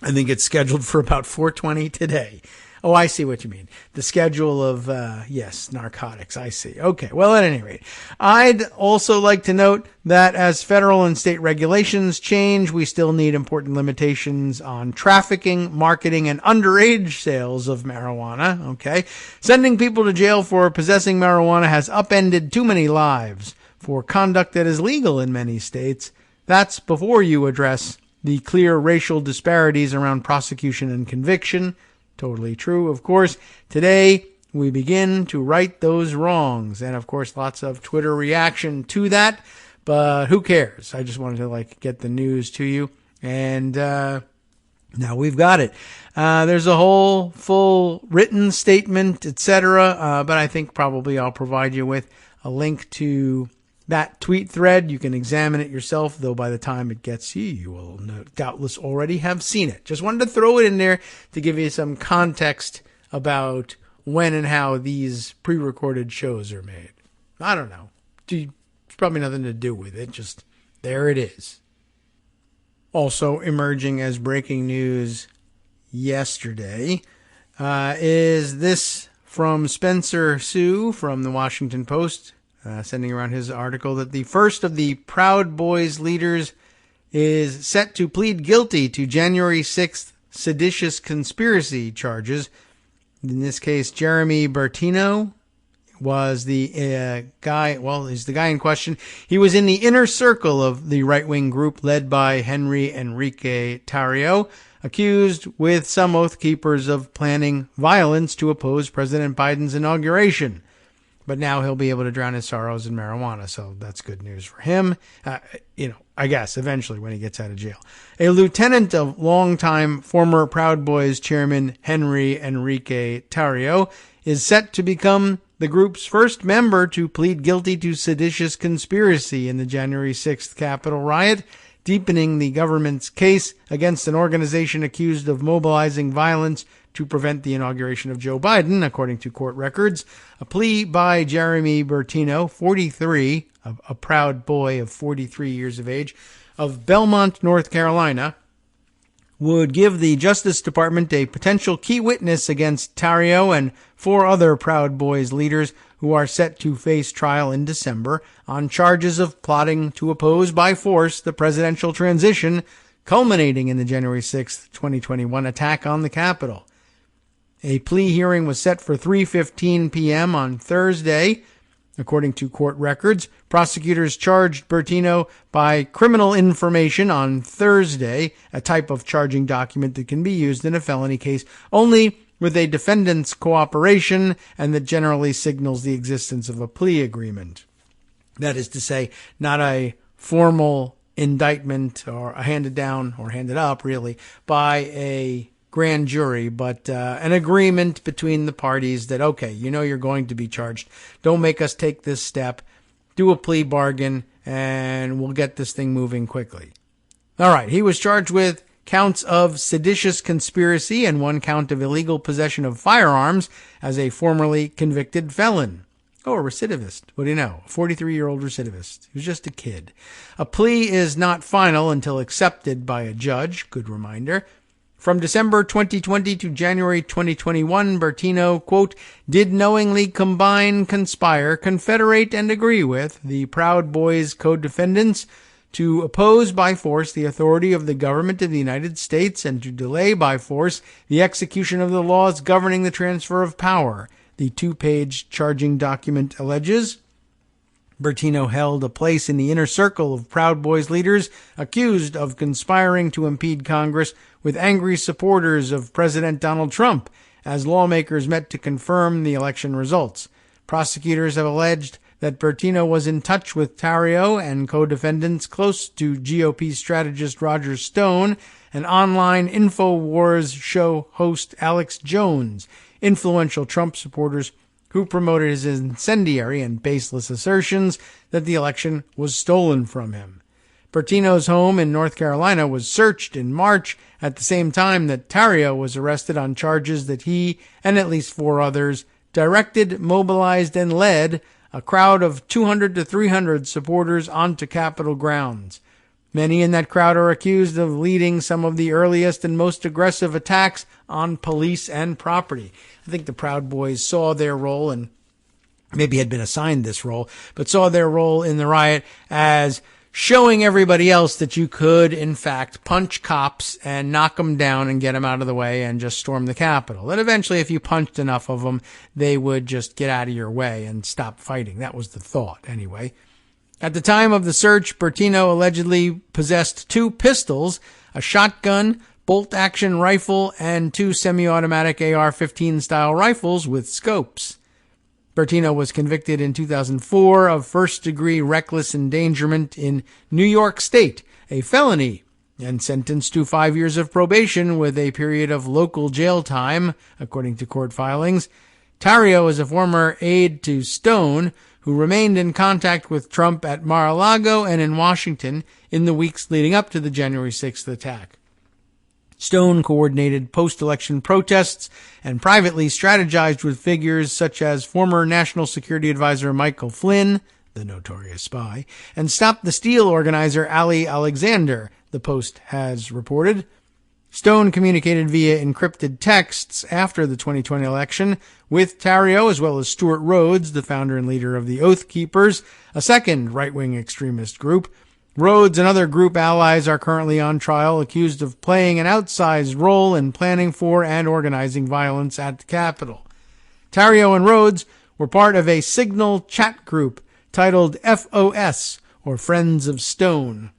I think it's scheduled for about 4:20 today. Oh, I see what you mean. The schedule of, yes, narcotics. I see. Okay. Well, at any rate, I'd also like to note that as federal and state regulations change, we still need important limitations on trafficking, marketing, and underage sales of marijuana. Okay. Sending people to jail for possessing marijuana has upended too many lives for conduct that is legal in many states. That's before you address the clear racial disparities around prosecution and conviction. Totally true, of course. Today, we begin to right those wrongs. And, of course, lots of Twitter reaction to that. But who cares? I just wanted to, get the news to you. And now we've got it. There's a whole full written statement, etc. But I think probably I'll provide you with a link to that tweet thread. You can examine it yourself, though by the time it gets you, you will doubtless already have seen it. Just wanted to throw it in there to give you some context about when and how these pre-recorded shows are made. I don't know. It's probably nothing to do with it. Just there it is. Also emerging as breaking news yesterday is this from Spencer Sue from the Washington Post. Sending around his article that the first of the Proud Boys leaders is set to plead guilty to January 6th seditious conspiracy charges. In this case, Jeremy Bertino was the guy, he's the guy in question. He was in the inner circle of the right-wing group led by Henry Enrique Tarrio, accused with some oath keepers of planning violence to oppose President Biden's inauguration. But now he'll be able to drown his sorrows in marijuana, so that's good news for him. I guess, eventually when he gets out of jail. A lieutenant of longtime former Proud Boys chairman Henry Enrique Tarrio is set to become the group's first member to plead guilty to seditious conspiracy in the January 6th Capitol riot, deepening the government's case against an organization accused of mobilizing violence to prevent the inauguration of Joe Biden, according to court records. A plea by Jeremy Bertino, 43, a proud boy of 43 years of age, of Belmont, North Carolina, would give the Justice Department a potential key witness against Tarrio and 4 other Proud Boys leaders who are set to face trial in December on charges of plotting to oppose by force the presidential transition, culminating in the January 6, 2021 attack on the Capitol. A plea hearing was set for 3:15 p.m. on Thursday. According to court records, prosecutors charged Bertino by criminal information on Thursday, a type of charging document that can be used in a felony case only with a defendant's cooperation and that generally signals the existence of a plea agreement. That is to say, not a formal indictment or a handed down or handed up, really, by a grand jury, but an agreement between the parties that, okay, you're going to be charged. Don't make us take this step. Do a plea bargain, and we'll get this thing moving quickly. All right, he was charged with counts of seditious conspiracy and 1 count of illegal possession of firearms as a formerly convicted felon. Oh, a recidivist. What do you know? A 43-year-old recidivist. He was just a kid. A plea is not final until accepted by a judge. Good reminder. From December 2020 to January 2021, Bertino, quote, did knowingly combine, conspire, confederate, and agree with the Proud Boys co-defendants to oppose by force the authority of the government of the United States and to delay by force the execution of the laws governing the transfer of power, the 2-page charging document alleges. Bertino held a place in the inner circle of Proud Boys leaders accused of conspiring to impede Congress with angry supporters of President Donald Trump as lawmakers met to confirm the election results. Prosecutors have alleged that Bertino was in touch with Tarrio and co-defendants close to GOP strategist Roger Stone and online InfoWars show host Alex Jones, influential Trump supporters who promoted his incendiary and baseless assertions that the election was stolen from him. Bertino's home in North Carolina was searched in March at the same time that Tarrio was arrested on charges that he and at least 4 others directed, mobilized, and led a crowd of 200 to 300 supporters onto Capitol grounds. Many in that crowd are accused of leading some of the earliest and most aggressive attacks on police and property. I think the Proud Boys saw their role, and maybe had been assigned this role, but saw their role in the riot as showing everybody else that you could, in fact, punch cops and knock them down and get them out of the way and just storm the Capitol. And eventually, if you punched enough of them, they would just get out of your way and stop fighting. That was the thought, anyway. At the time of the search, Bertino allegedly possessed 2 pistols, a shotgun, bolt-action rifle, and 2 semi-automatic AR-15 style rifles with scopes. Bertino was convicted in 2004 of first-degree reckless endangerment in New York State, a felony, and sentenced to 5 years of probation with a period of local jail time, according to court filings. Tarrio is a former aide to Stone, who remained in contact with Trump at Mar-a-Lago and in Washington in the weeks leading up to the January 6th attack. Stone coordinated post-election protests and privately strategized with figures such as former National Security Advisor Michael Flynn, the notorious spy, and Stop the Steal organizer Ali Alexander, the Post has reported. Stone communicated via encrypted texts after the 2020 election with Tarrio as well as Stuart Rhodes, the founder and leader of the Oath Keepers, a second right-wing extremist group. Rhodes and other group allies are currently on trial, accused of playing an outsized role in planning for and organizing violence at the Capitol. Tarrio and Rhodes were part of a Signal chat group titled FOS, or Friends of Stone,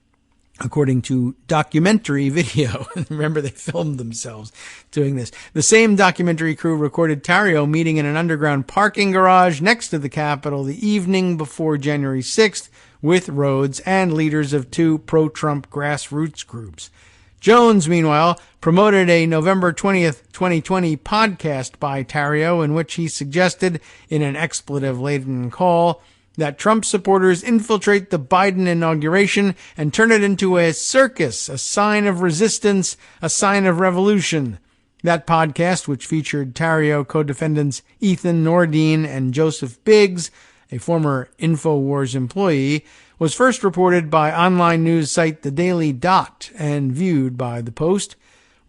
according to documentary video. Remember, they filmed themselves doing this. The same documentary crew recorded Tarrio meeting in an underground parking garage next to the Capitol the evening before January 6th, with Rhodes and leaders of 2 pro-Trump grassroots groups. Jones, meanwhile, promoted a November 20th, 2020 podcast by Tarrio in which he suggested, in an expletive-laden call, that Trump supporters infiltrate the Biden inauguration and turn it into a circus, a sign of resistance, a sign of revolution. That podcast, which featured Tarrio co-defendants Ethan Nordine and Joseph Biggs, a former InfoWars employee, was first reported by online news site The Daily Dot and viewed by The Post.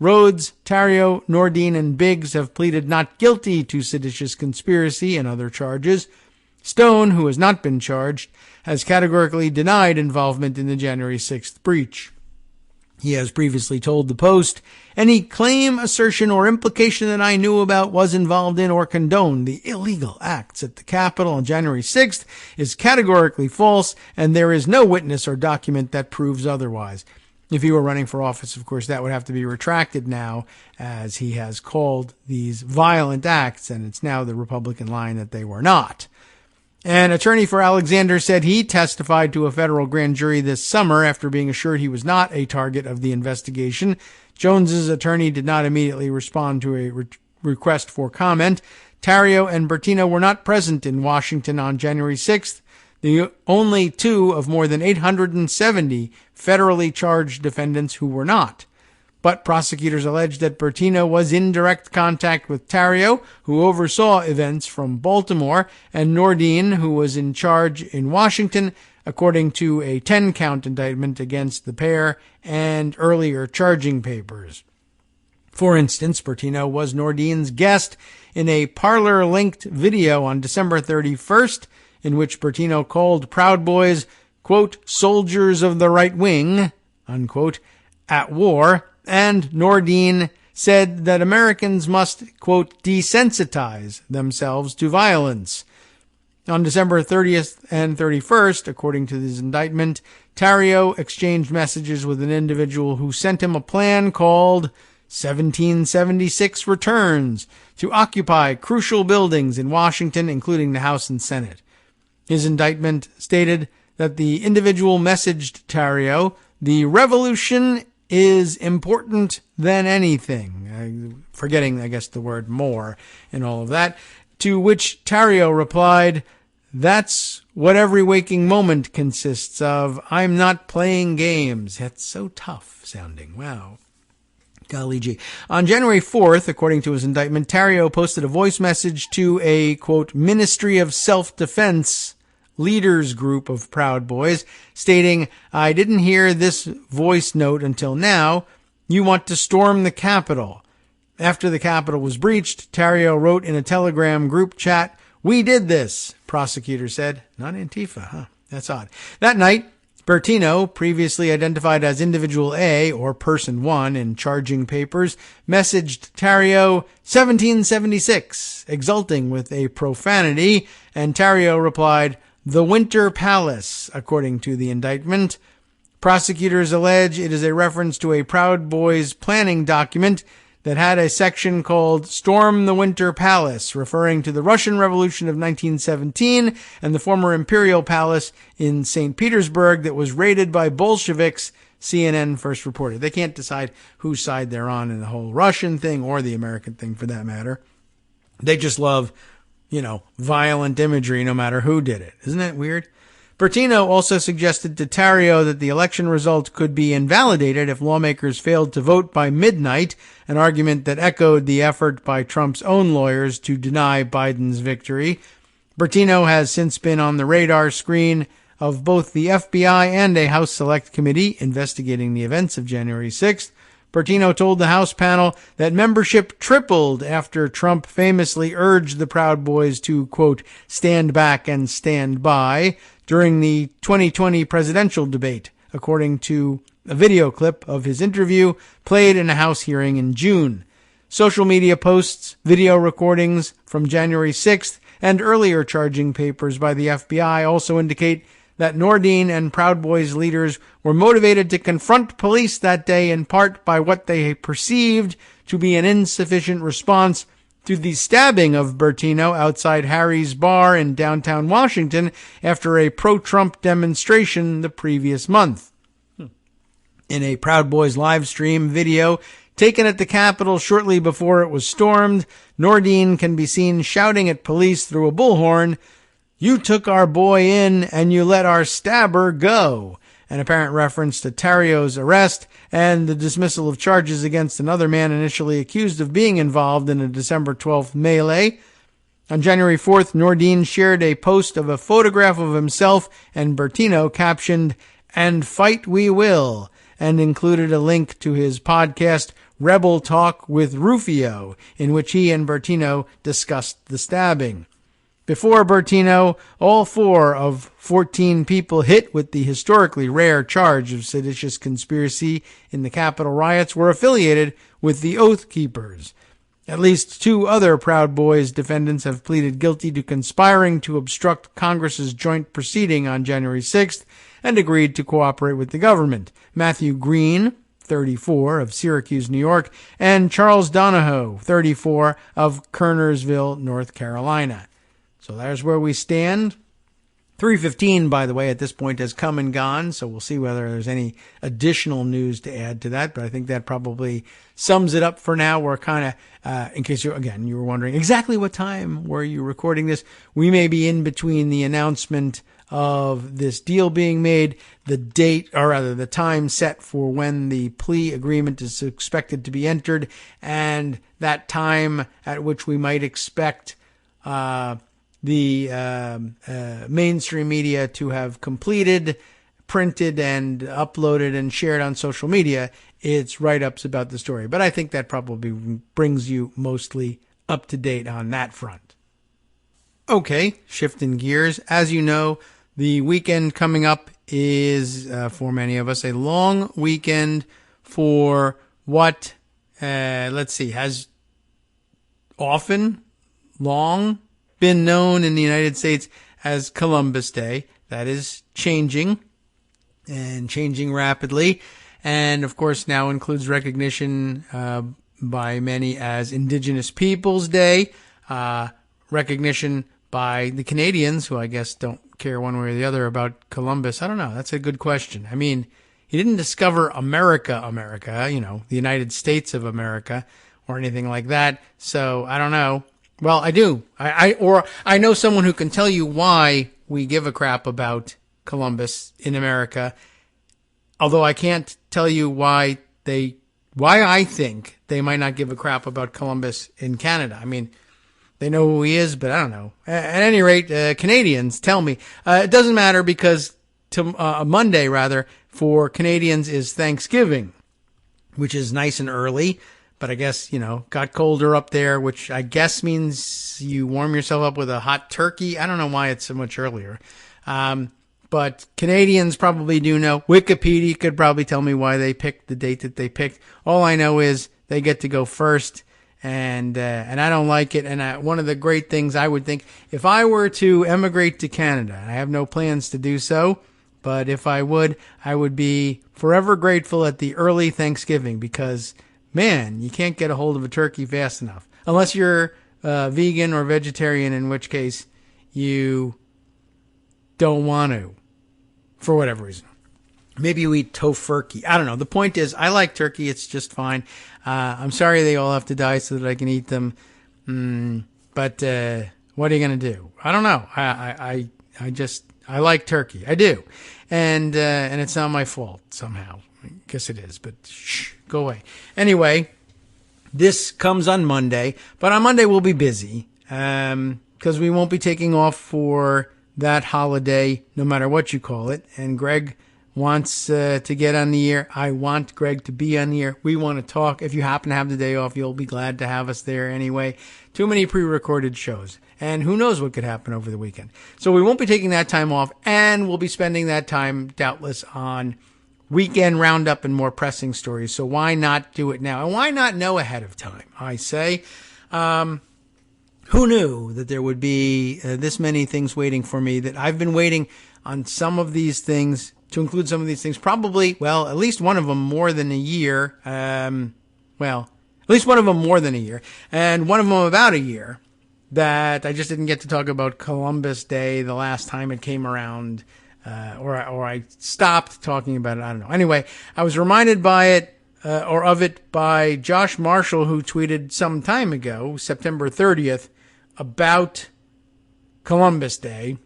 Rhodes, Tarrio, Nordine, and Biggs have pleaded not guilty to seditious conspiracy and other charges. Stone, who has not been charged, has categorically denied involvement in the January 6th breach. He has previously told The Post, "Any claim, assertion, or implication that I knew about was involved in or condoned the illegal acts at the Capitol on January 6th is categorically false, and there is no witness or document that proves otherwise." If he were running for office, of course, that would have to be retracted now, as he has called these violent acts, and it's now the Republican line that they were not. An attorney for Alexander said he testified to a federal grand jury this summer after being assured he was not a target of the investigation. Jones's attorney did not immediately respond to a request for comment. Tarrio and Bertino were not present in Washington on January 6th, the only 2 of more than 870 federally charged defendants who were not. But prosecutors alleged that Bertino was in direct contact with Tarrio, who oversaw events from Baltimore, and Nordine, who was in charge in Washington, according to a 10-count indictment against the pair and earlier charging papers. For instance, Bertino was Nordine's guest in a Parler-linked video on December 31st, in which Bertino called Proud Boys, quote, soldiers of the right wing, unquote, at war, and Nordine said that Americans must, quote, desensitize themselves to violence. On December 30th and 31st, according to this indictment, Tarrio exchanged messages with an individual who sent him a plan called 1776 Returns to occupy crucial buildings in Washington, including the House and Senate. His indictment stated that the individual messaged Tarrio, "The revolution is important than anything," forgetting, I guess, the word more in all of that, to which Tarrio replied, "That's what every waking moment consists of. I'm not playing games." That's so tough sounding. Wow. Golly gee. On January 4th, according to his indictment, Tarrio posted a voice message to a, quote, Ministry of Self-Defense leaders group of Proud Boys, stating, "I didn't hear this voice note until now. You want to storm the Capitol." After the Capitol was breached, Tarrio wrote in a Telegram group chat, "We did this," prosecutor said. Not Antifa, huh? That's odd. That night, Bertino, previously identified as Individual A, or Person 1 in charging papers, messaged Tarrio 1776, exulting with a profanity, and Tarrio replied, "The Winter Palace," according to the indictment. Prosecutors allege it is a reference to a Proud Boys planning document that had a section called "Storm the Winter Palace," referring to the Russian Revolution of 1917 and the former Imperial Palace in St. Petersburg that was raided by Bolsheviks, CNN first reported. They can't decide whose side they're on in the whole Russian thing or the American thing for that matter. They just love, violent imagery no matter who did it. Isn't that weird? Bertino also suggested to Tarrio that the election result could be invalidated if lawmakers failed to vote by midnight, an argument that echoed the effort by Trump's own lawyers to deny Biden's victory. Bertino has since been on the radar screen of both the FBI and a House Select Committee investigating the events of January 6th. Bertino told the House panel that membership tripled after Trump famously urged the Proud Boys to, quote, "stand back and stand by" during the 2020 presidential debate, according to a video clip of his interview played in a House hearing in June. Social media posts, video recordings from January 6th, and earlier charging papers by the FBI also indicate that Nordine and Proud Boys leaders were motivated to confront police that day in part by what they perceived to be an insufficient response to the stabbing of Bertino outside Harry's Bar in downtown Washington after a pro-Trump demonstration the previous month. In a Proud Boys live stream video taken at the Capitol shortly before it was stormed, Nordine can be seen shouting at police through a bullhorn, "You took our boy in and you let our stabber go," an apparent reference to Tarrio's arrest and the dismissal of charges against another man initially accused of being involved in a December 12th melee. On January 4th, Nordine shared a post of a photograph of himself and Bertino captioned, "And fight we will," and included a link to his podcast, Rebel Talk with Rufio, in which he and Bertino discussed the stabbing. Before Bertino, all 4 of 14 people hit with the historically rare charge of seditious conspiracy in the Capitol riots were affiliated with the Oath Keepers. At least 2 other Proud Boys defendants have pleaded guilty to conspiring to obstruct Congress's joint proceeding on January 6th and agreed to cooperate with the government. Matthew Green, 34, of Syracuse, New York, and Charles Donahoe, 34, of Kernersville, North Carolina. So there's where we stand. 3:15, by the way, at this point has come and gone, so we'll see whether there's any additional news to add to that, but I think that probably sums it up for now. We're kind of, in case you were wondering exactly what time were you recording this, we may be in between the announcement of this deal being made, the date, or rather the time set for when the plea agreement is expected to be entered, and that time at which we might expect the mainstream media to have completed, printed, and uploaded and shared on social media its write-ups about the story. But I think that probably brings you mostly up to date on that front. Okay, shifting gears. As you know, the weekend coming up is, for many of us, a long weekend for what, has long been known in the United States as Columbus Day. That is changing, and changing rapidly, and of course now includes recognition by many as Indigenous Peoples Day, recognition by the Canadians, who I guess don't care one way or the other about Columbus. I don't know. That's a good question. I mean, he didn't discover America, the United States of America or anything like that. So I don't know. Well, I do. I know someone who can tell you why we give a crap about Columbus in America. Although I can't tell you why I think they might not give a crap about Columbus in Canada. I mean, they know who he is, but I don't know. At any rate, Canadians tell me. It doesn't matter because Monday, rather, for Canadians is Thanksgiving, which is nice and early. But I guess, got colder up there, which I guess means you warm yourself up with a hot turkey. I don't know why it's so much earlier. But Canadians probably do know. Wikipedia could probably tell me why they picked the date that they picked. All I know is they get to go first, and I don't like it. And one of the great things I would think, if I were to emigrate to Canada, I have no plans to do so, but if I would be forever grateful at the early Thanksgiving because, man, you can't get a hold of a turkey fast enough. Unless you're vegan or vegetarian, in which case you don't want to, for whatever reason. Maybe you eat tofurkey. I don't know. The point is, I like turkey. It's just fine. I'm sorry they all have to die so that I can eat them. But what are you going to do? I don't know. I like turkey. I do. And it's not my fault somehow. I guess it is, but shh, go away. Anyway, this comes on Monday, but on Monday we'll be busy, because we won't be taking off for that holiday, no matter what you call it. And Greg wants to get on the air. I want Greg to be on the air. We want to talk. If you happen to have the day off, you'll be glad to have us there anyway. Too many pre-recorded shows. And who knows what could happen over the weekend. So we won't be taking that time off, and we'll be spending that time, doubtless, on weekend roundup and more pressing stories. So why not do it now? And why not know ahead of time, I say? Who knew that there would be this many things waiting for me, that I've been waiting on some of these things, to include some of these things, probably, well, at least one of them more than a year. At least one of them more than a year, and one of them about a year, that I just didn't get to talk about Columbus Day the last time it came around, or I stopped talking about it. I don't know. Anyway, I was reminded of it by Josh Marshall, who tweeted some time ago, September 30th, about Columbus Day.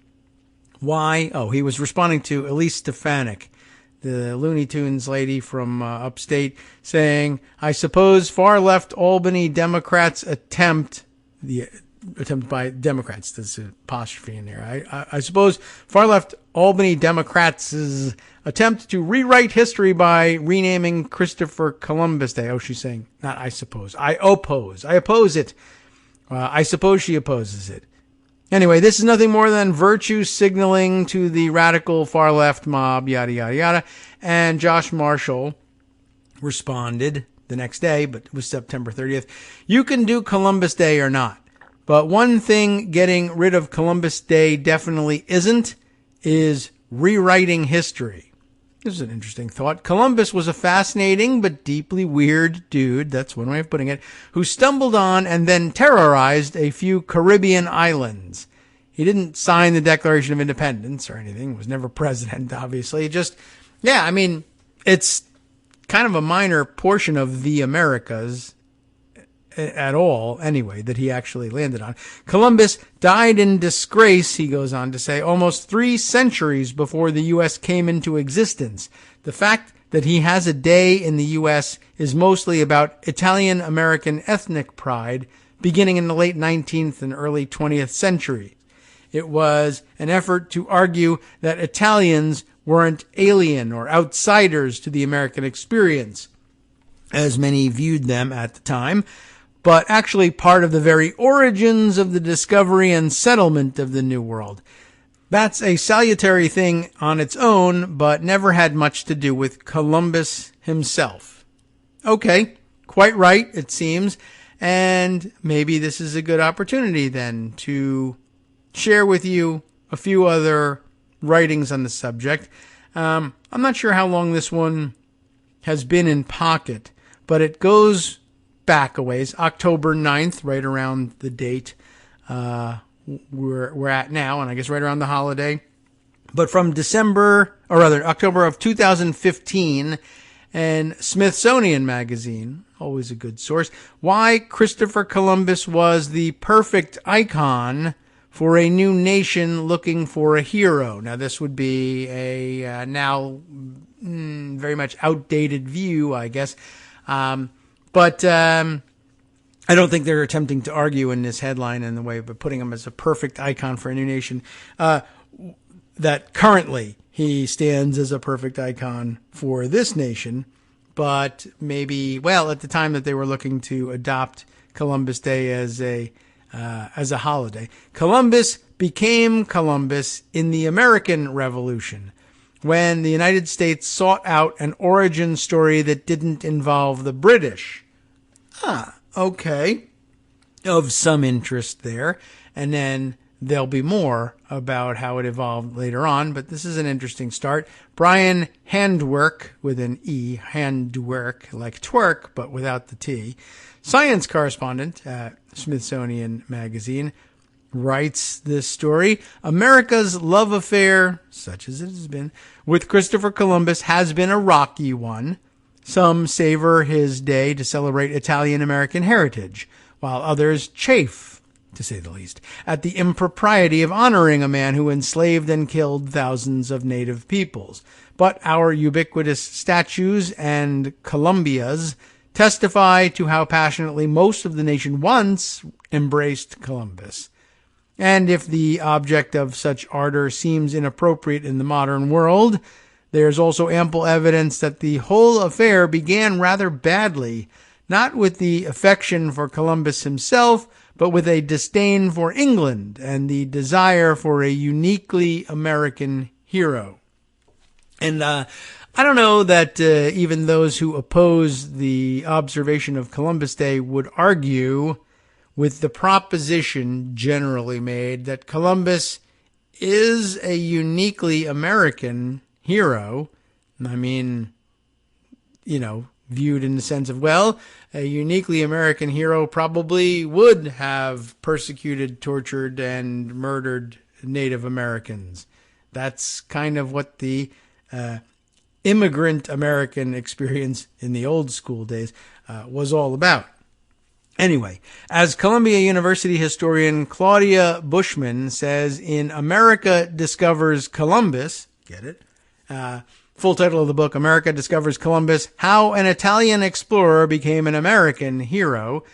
Why? Oh, he was responding to Elise Stefanik, the Looney Tunes lady from upstate, saying, I suppose far-left Albany Democrats attempt by Democrats, there's an apostrophe in there. I suppose far-left Albany Democrats' attempt to rewrite history by renaming Christopher Columbus Day. Oh, she's saying, not I suppose. I oppose. I oppose it. I suppose she opposes it. Anyway, this is nothing more than virtue signaling to the radical far-left mob, yada, yada, yada. And Josh Marshall responded the next day, but it was September 30th. You can do Columbus Day or not. But one thing getting rid of Columbus Day definitely isn't, is rewriting history. This is an interesting thought. Columbus was a fascinating but deeply weird dude, that's one way of putting it, who stumbled on and then terrorized a few Caribbean islands. He didn't sign the Declaration of Independence or anything, was never president, obviously. It's kind of a minor portion of the Americas at all, anyway, that he actually landed on. Columbus died in disgrace, he goes on to say, almost 3 centuries before the U.S. came into existence. The fact that he has a day in the U.S. is mostly about Italian-American ethnic pride, beginning in the late 19th and early 20th century. It was an effort to argue that Italians weren't alien or outsiders to the American experience, as many viewed them at the time, but actually part of the very origins of the discovery and settlement of the New World. That's a salutary thing on its own, but never had much to do with Columbus himself. Okay, quite right, it seems, and maybe this is a good opportunity then to share with you a few other writings on the subject. I'm not sure how long this one has been in pocket, but it goes back a ways, October 9th, right around the date we're at now, and I guess right around the holiday. But from October of 2015, and Smithsonian Magazine, always a good source, why Christopher Columbus was the perfect icon for a new nation looking for a hero. Now, this would be a now very much outdated view, I guess. But I don't think they're attempting to argue in this headline in the way of putting him as a perfect icon for a new nation, that currently he stands as a perfect icon for this nation. But maybe, well, at the time that they were looking to adopt Columbus Day as a holiday, Columbus became Columbus in the American Revolution, when the United States sought out an origin story that didn't involve the British. Okay. Of some interest there. And then there'll be more about how it evolved later on, but this is an interesting start. Brian Handwerk, with an E, Handwerk, like twerk, but without the T, science correspondent at Smithsonian Magazine, writes this story. America's love affair, such as it has been, with Christopher Columbus has been a rocky one. Some savor his day to celebrate Italian-American heritage, while others chafe, to say the least, at the impropriety of honoring a man who enslaved and killed thousands of native peoples. But our ubiquitous statues and Columbias testify to how passionately most of the nation once embraced Columbus. And if the object of such ardor seems inappropriate in the modern world, there's also ample evidence that the whole affair began rather badly, not with the affection for Columbus himself, but with a disdain for England and the desire for a uniquely American hero. And I don't know that even those who oppose the observation of Columbus Day would argue with the proposition generally made that Columbus is a uniquely American hero. I mean, viewed in the sense of, well, a uniquely American hero probably would have persecuted, tortured, and murdered Native Americans. That's kind of what the immigrant American experience in the old school days was all about. Anyway, as Columbia University historian Claudia Bushman says in America Discovers Columbus, get it? Full title of the book, America Discovers Columbus, How an Italian Explorer Became an American Hero.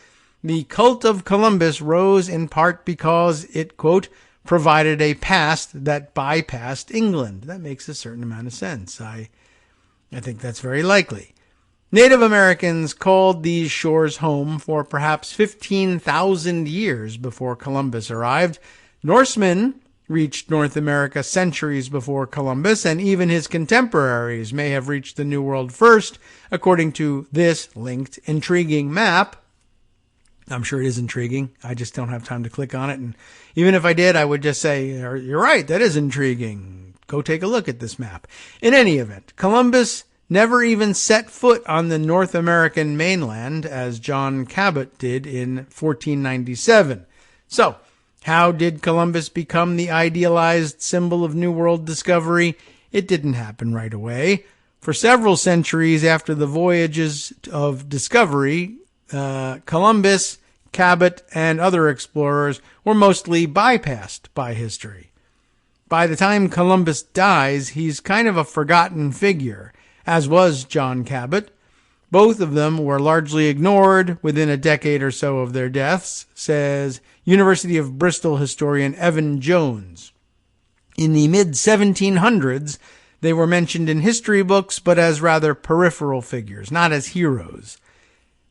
The cult of Columbus rose in part because it, quote, provided a past that bypassed England. That makes a certain amount of sense. I think that's very likely. Native Americans called these shores home for perhaps 15,000 years before Columbus arrived. Norsemen reached North America centuries before Columbus, and even his contemporaries may have reached the New World first, according to this linked intriguing map. I'm sure it is intriguing. I just don't have time to click on it, and even if I did, I would just say, you're right, that is intriguing. Go take a look at this map. In any event, Columbus never even set foot on the North American mainland, as John Cabot did in 1497. So, how did Columbus become the idealized symbol of New World discovery? It didn't happen right away. For several centuries after the voyages of discovery, Columbus, Cabot, and other explorers were mostly bypassed by history. By the time Columbus dies, he's kind of a forgotten figure, as was John Cabot. Both of them were largely ignored within a decade or so of their deaths, says University of Bristol historian Evan Jones. In the mid-1700s, they were mentioned in history books, but as rather peripheral figures, not as heroes.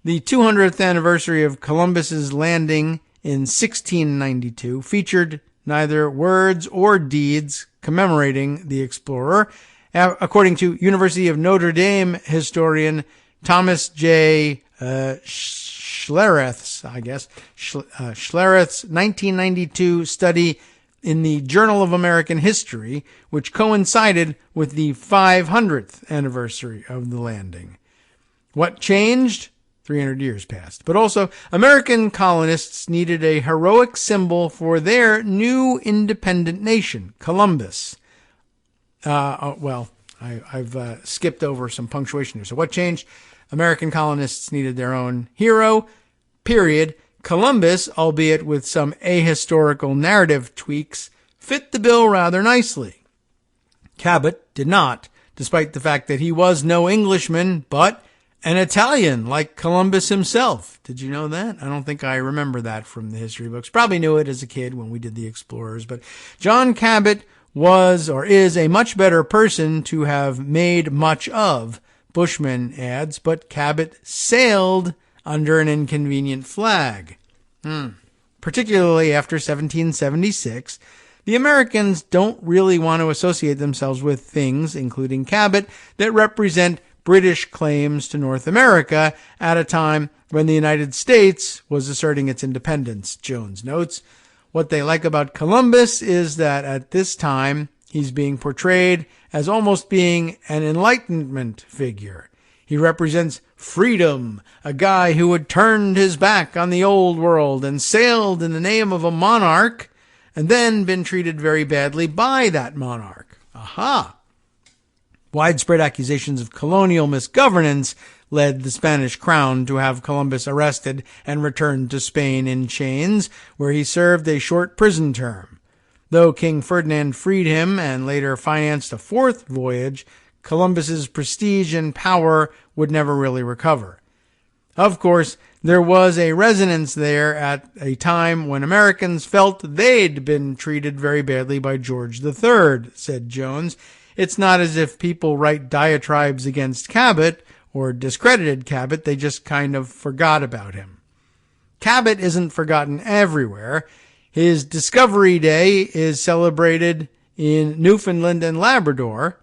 The 200th anniversary of Columbus's landing in 1692 featured neither words or deeds commemorating the explorer, according to University of Notre Dame historian Thomas J. Schlereth's 1992 study in the Journal of American History, which coincided with the 500th anniversary of the landing. What changed? 300 years passed. But also, American colonists needed a heroic symbol for their new independent nation, Columbus. I've skipped over some punctuation here. So what changed? American colonists needed their own hero, period. Columbus, albeit with some ahistorical narrative tweaks, fit the bill rather nicely. Cabot did not, despite the fact that he was no Englishman, but an Italian, like Columbus himself. Did you know that? I don't think I remember that from the history books. Probably knew it as a kid when we did the Explorers. But John Cabot was or is a much better person to have made much of, Bushman adds, but Cabot sailed under an inconvenient flag. Particularly after 1776, the Americans don't really want to associate themselves with things, including Cabot, that represent British claims to North America at a time when the United States was asserting its independence, Jones notes. What they like about Columbus is that at this time, he's being portrayed as almost being an Enlightenment figure. He represents freedom, a guy who had turned his back on the old world and sailed in the name of a monarch and then been treated very badly by that monarch. Aha! Widespread accusations of colonial misgovernance led the Spanish crown to have Columbus arrested and returned to Spain in chains, where he served a short prison term. Though King Ferdinand freed him and later financed a fourth voyage, Columbus's prestige and power would never really recover. Of course, there was a resonance there at a time when Americans felt they'd been treated very badly by George III, said Jones. It's not as if people write diatribes against Cabot or discredited Cabot, they just kind of forgot about him. Cabot isn't forgotten everywhere. His Discovery Day is celebrated in Newfoundland and Labrador,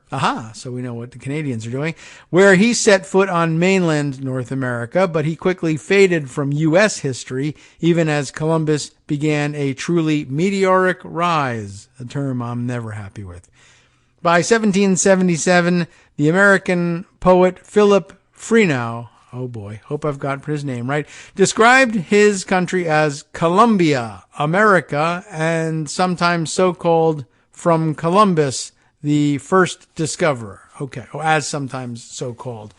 so we know what the Canadians are doing, where he set foot on mainland North America, but he quickly faded from U.S. history, even as Columbus began a truly meteoric rise, a term I'm never happy with. By 1777, the American poet Philip Freneau, oh boy, hope I've got his name right, described his country as Columbia, America, and sometimes so-called from Columbus, the first discoverer. Okay, as sometimes so-called.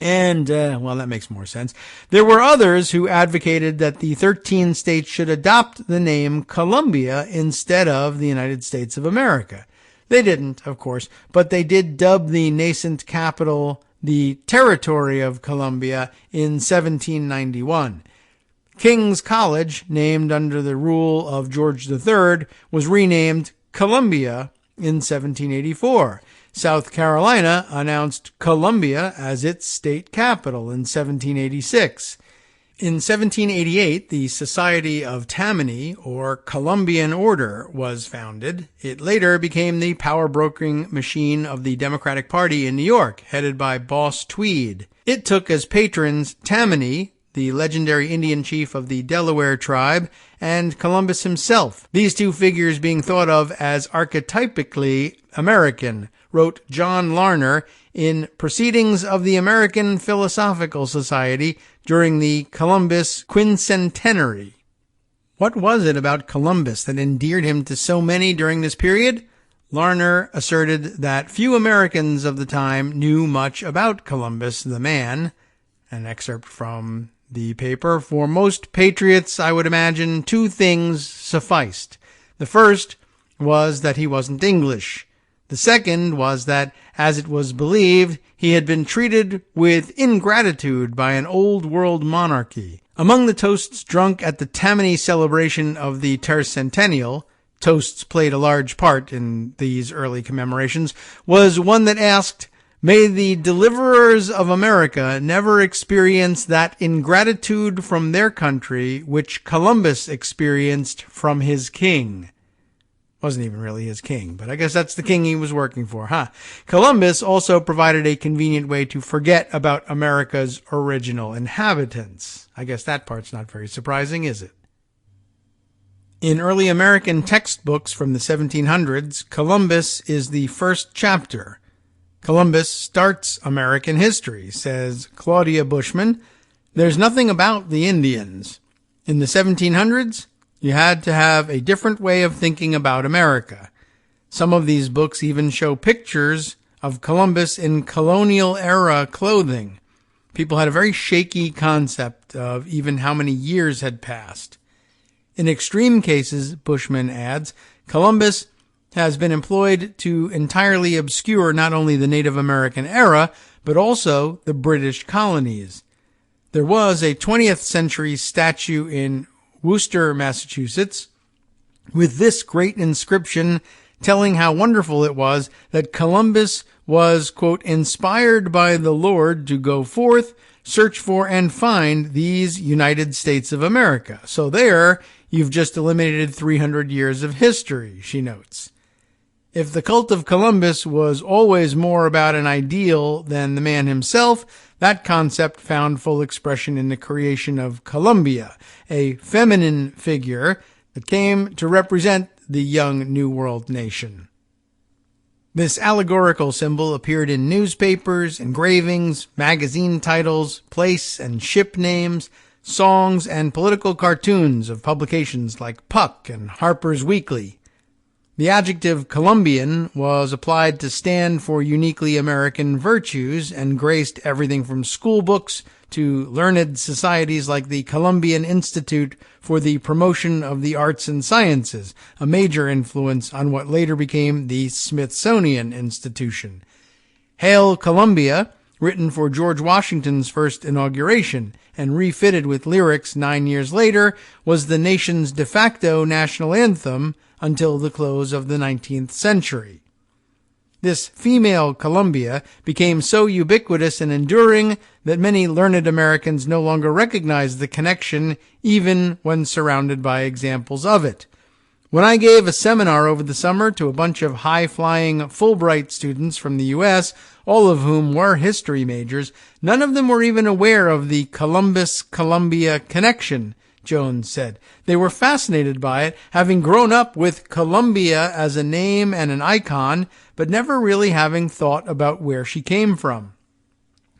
And, that makes more sense. There were others who advocated that the 13 states should adopt the name Columbia instead of the United States of America. They didn't, of course, but they did dub the nascent capital the Territory of Columbia in 1791. King's College, named under the rule of George III, was renamed Columbia in 1784. South Carolina announced Columbia as its state capital in 1786. In 1788, the Society of Tammany, or Columbian Order, was founded. It later became the power-brokering machine of the Democratic Party in New York, headed by Boss Tweed. It took as patrons Tammany, the legendary Indian chief of the Delaware tribe, and Columbus himself, these two figures being thought of as archetypically American, wrote John Larner in Proceedings of the American Philosophical Society during the Columbus Quincentenary. What was it about Columbus that endeared him to so many during this period? Larner asserted that few Americans of the time knew much about Columbus the man. An excerpt from the paper. For most patriots, I would imagine, two things sufficed. The first was that he wasn't English. The second was that, as it was believed, he had been treated with ingratitude by an old-world monarchy. Among the toasts drunk at the Tammany celebration of the tercentennial, toasts played a large part in these early commemorations, was one that asked, "May the deliverers of America never experience that ingratitude from their country which Columbus experienced from his king." Wasn't even really his king, but I guess that's the king he was working for, huh? Columbus also provided a convenient way to forget about America's original inhabitants. I guess that part's not very surprising, is it? In early American textbooks from the 1700s, Columbus is the first chapter. Columbus starts American history, says Claudia Bushman. There's nothing about the Indians. In the 1700s, you had to have a different way of thinking about America. Some of these books even show pictures of Columbus in colonial-era clothing. People had a very shaky concept of even how many years had passed. In extreme cases, Bushman adds, Columbus has been employed to entirely obscure not only the Native American era, but also the British colonies. There was a 20th century statue in Worcester, Massachusetts, with this great inscription telling how wonderful it was that Columbus was, quote, inspired by the Lord to go forth, search for, and find these United States of America. So there, you've just eliminated 300 years of history, she notes. If the cult of Columbus was always more about an ideal than the man himself, that concept found full expression in the creation of Columbia, a feminine figure that came to represent the young New World nation. This allegorical symbol appeared in newspapers, engravings, magazine titles, place and ship names, songs, and political cartoons of publications like Puck and Harper's Weekly. The adjective Columbian was applied to stand for uniquely American virtues and graced everything from school books to learned societies like the Columbian Institute for the Promotion of the Arts and Sciences, a major influence on what later became the Smithsonian Institution. Hail Columbia, written for George Washington's first inauguration and refitted with lyrics 9 years later, was the nation's de facto national anthem until the close of the 19th century. This female Columbia became so ubiquitous and enduring that many learned Americans no longer recognize the connection even when surrounded by examples of it. When I gave a seminar over the summer to a bunch of high-flying Fulbright students from the U.S., all of whom were history majors, none of them were even aware of the Columbus-Columbia connection, Jones said. They were fascinated by it, having grown up with Columbia as a name and an icon, but never really having thought about where she came from.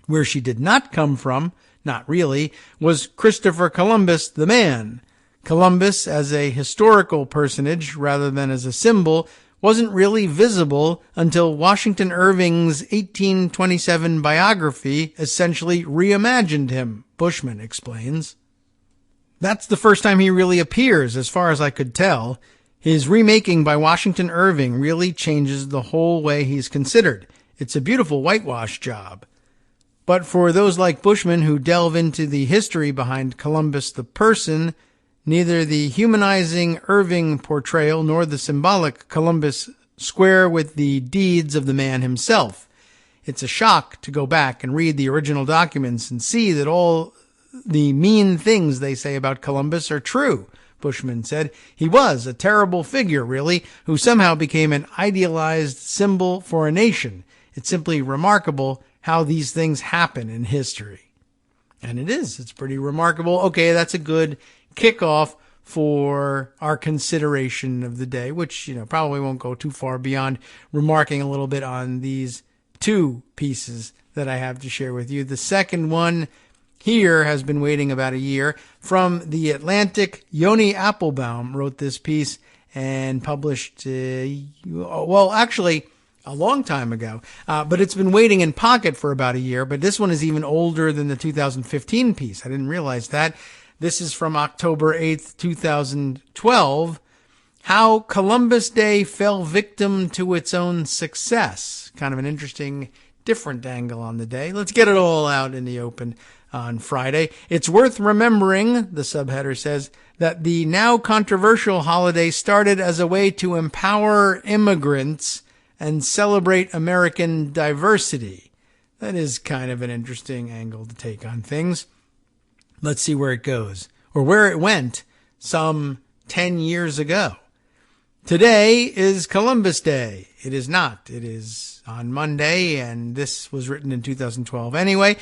Where she did not come from, not really, was Christopher Columbus the man. Columbus, as a historical personage rather than as a symbol, wasn't really visible until Washington Irving's 1827 biography essentially reimagined him, Bushman explains. That's the first time he really appears, as far as I could tell. His remaking by Washington Irving really changes the whole way he's considered. It's a beautiful whitewash job. But for those like Bushman who delve into the history behind Columbus the person, neither the humanizing Irving portrayal nor the symbolic Columbus square with the deeds of the man himself. It's a shock to go back and read the original documents and see that all the mean things they say about Columbus are true, Bushman said. He was a terrible figure, really, who somehow became an idealized symbol for a nation. It's simply remarkable how these things happen in history. And it is. It's pretty remarkable. Okay, that's a good kickoff for our consideration of the day, which, probably won't go too far beyond remarking a little bit on these two pieces that I have to share with you. The second one here has been waiting about a year. From The Atlantic, Yoni Applebaum wrote this piece and published, actually a long time ago, but it's been waiting in pocket for about a year. But this one is even older than the 2015 piece. I didn't realize that. This is from October 8th, 2012. How Columbus Day Fell Victim to Its Own Success. Kind of an interesting, different angle on the day. Let's get it all out in the open on Friday. It's worth remembering, the subheader says, that the now controversial holiday started as a way to empower immigrants and celebrate American diversity. That is kind of an interesting angle to take on things. Let's see where it goes, or where it went some 10 years ago. Today is Columbus Day. It is not. It is on Monday, and this was written in 2012 anyway.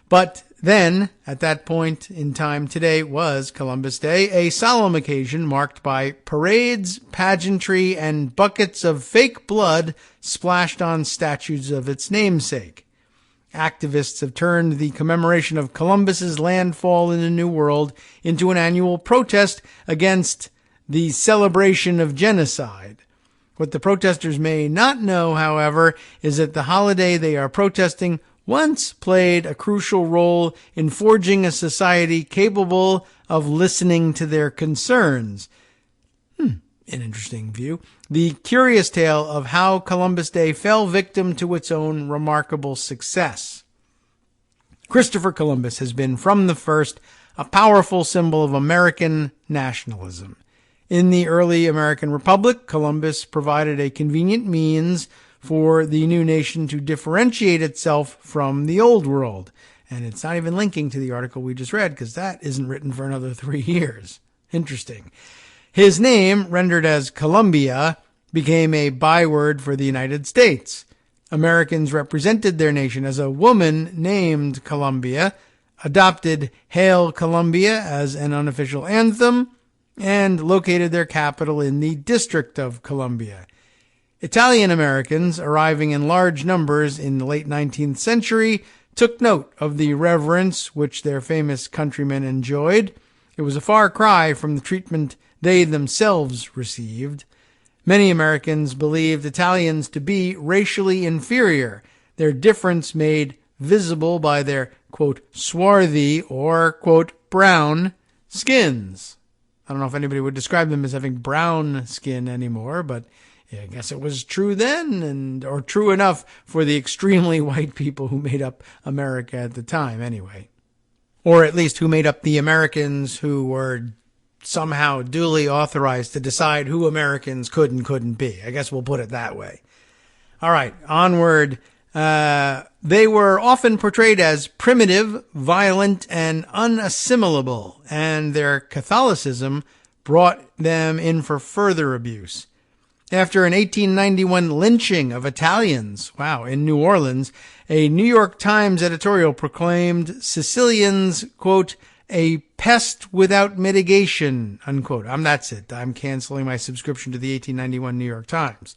But then, at that point in time, today was Columbus Day, a solemn occasion marked by parades, pageantry, and buckets of fake blood splashed on statues of its namesake. Activists have turned the commemoration of Columbus's landfall in the New World into an annual protest against the celebration of genocide. What the protesters may not know, however, is that the holiday they are protesting once played a crucial role in forging a society capable of listening to their concerns. An interesting view. The curious tale of how Columbus Day fell victim to its own remarkable success. Christopher Columbus has been, from the first, a powerful symbol of American nationalism. In the early American Republic, Columbus provided a convenient means for the new nation to differentiate itself from the old world. And it's not even linking to the article we just read, because that isn't written for another 3 years. Interesting. His name, rendered as Columbia, became a byword for the United States. Americans represented their nation as a woman named Columbia, adopted Hail Columbia as an unofficial anthem, and located their capital in the District of Columbia. Italian Americans, arriving in large numbers in the late 19th century, took note of the reverence which their famous countrymen enjoyed. It was a far cry from the treatment they themselves received. Many Americans believed Italians to be racially inferior, their difference made visible by their, quote, swarthy or, quote, brown skins. I don't know if anybody would describe them as having brown skin anymore, but yeah, I guess it was true then, or true enough for the extremely white people who made up America at the time anyway. Or at least who made up the Americans who were somehow duly authorized to decide who Americans could and couldn't be. I guess we'll put it that way. All right, onward. They were often portrayed as primitive, violent, and unassimilable, and their Catholicism brought them in for further abuse. After an 1891 lynching of Italians, in New Orleans, a New York Times editorial proclaimed Sicilians, quote, a pest without mitigation, unquote. That's it. I'm canceling my subscription to the 1891 New York Times.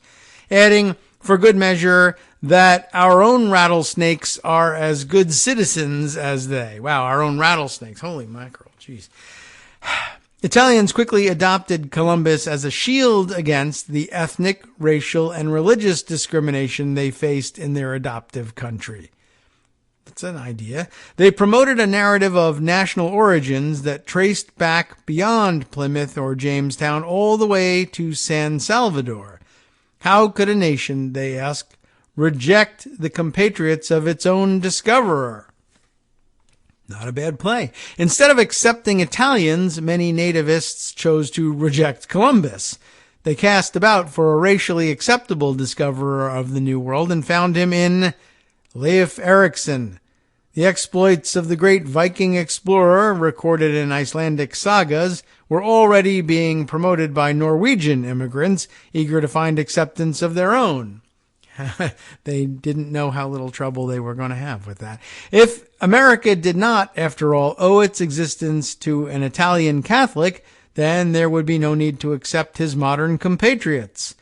Adding, for good measure, that our own rattlesnakes are as good citizens as they. Wow, our own rattlesnakes. Holy mackerel. Jeez. Italians quickly adopted Columbus as a shield against the ethnic, racial, and religious discrimination they faced in their adoptive country. That's an idea. They promoted a narrative of national origins that traced back beyond Plymouth or Jamestown all the way to San Salvador. How could a nation, they asked, reject the compatriots of its own discoverer? Not a bad play. Instead of accepting Italians, many nativists chose to reject Columbus. They cast about for a racially acceptable discoverer of the New World and found him in Leif Erikson. The exploits of the great Viking explorer, recorded in Icelandic sagas, were already being promoted by Norwegian immigrants eager to find acceptance of their own. They didn't know how little trouble they were going to have with that. If America did not, after all, owe its existence to an Italian Catholic, then there would be no need to accept his modern compatriots.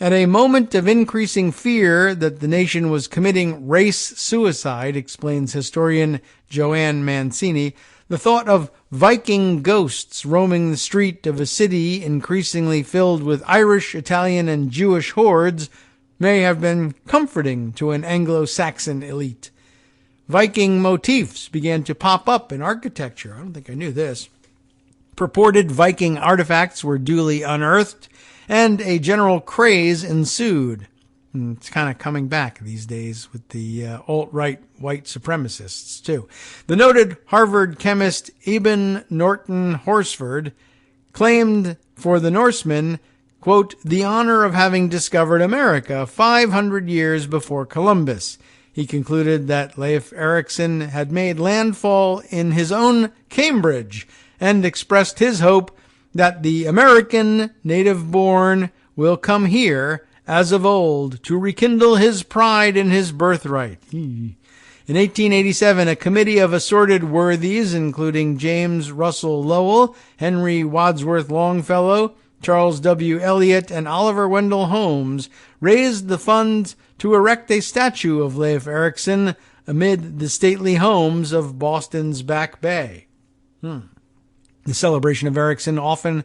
At a moment of increasing fear that the nation was committing race suicide, explains historian Joanne Mancini, the thought of Viking ghosts roaming the street of a city increasingly filled with Irish, Italian, and Jewish hordes may have been comforting to an Anglo-Saxon elite. Viking motifs began to pop up in architecture. I don't think I knew this. Purported Viking artifacts were duly unearthed, and a general craze ensued. It's kind of coming back these days with the alt-right white supremacists, too. The noted Harvard chemist Eben Norton Horsford claimed for the Norsemen, quote, the honor of having discovered America 500 years before Columbus. He concluded that Leif Erikson had made landfall in his own Cambridge and expressed his hope that the American native-born will come here, as of old, to rekindle his pride in his birthright. In 1887, a committee of assorted worthies, including James Russell Lowell, Henry Wadsworth Longfellow, Charles W. Eliot, and Oliver Wendell Holmes, raised the funds to erect a statue of Leif Erikson amid the stately homes of Boston's Back Bay. The celebration of Erikson often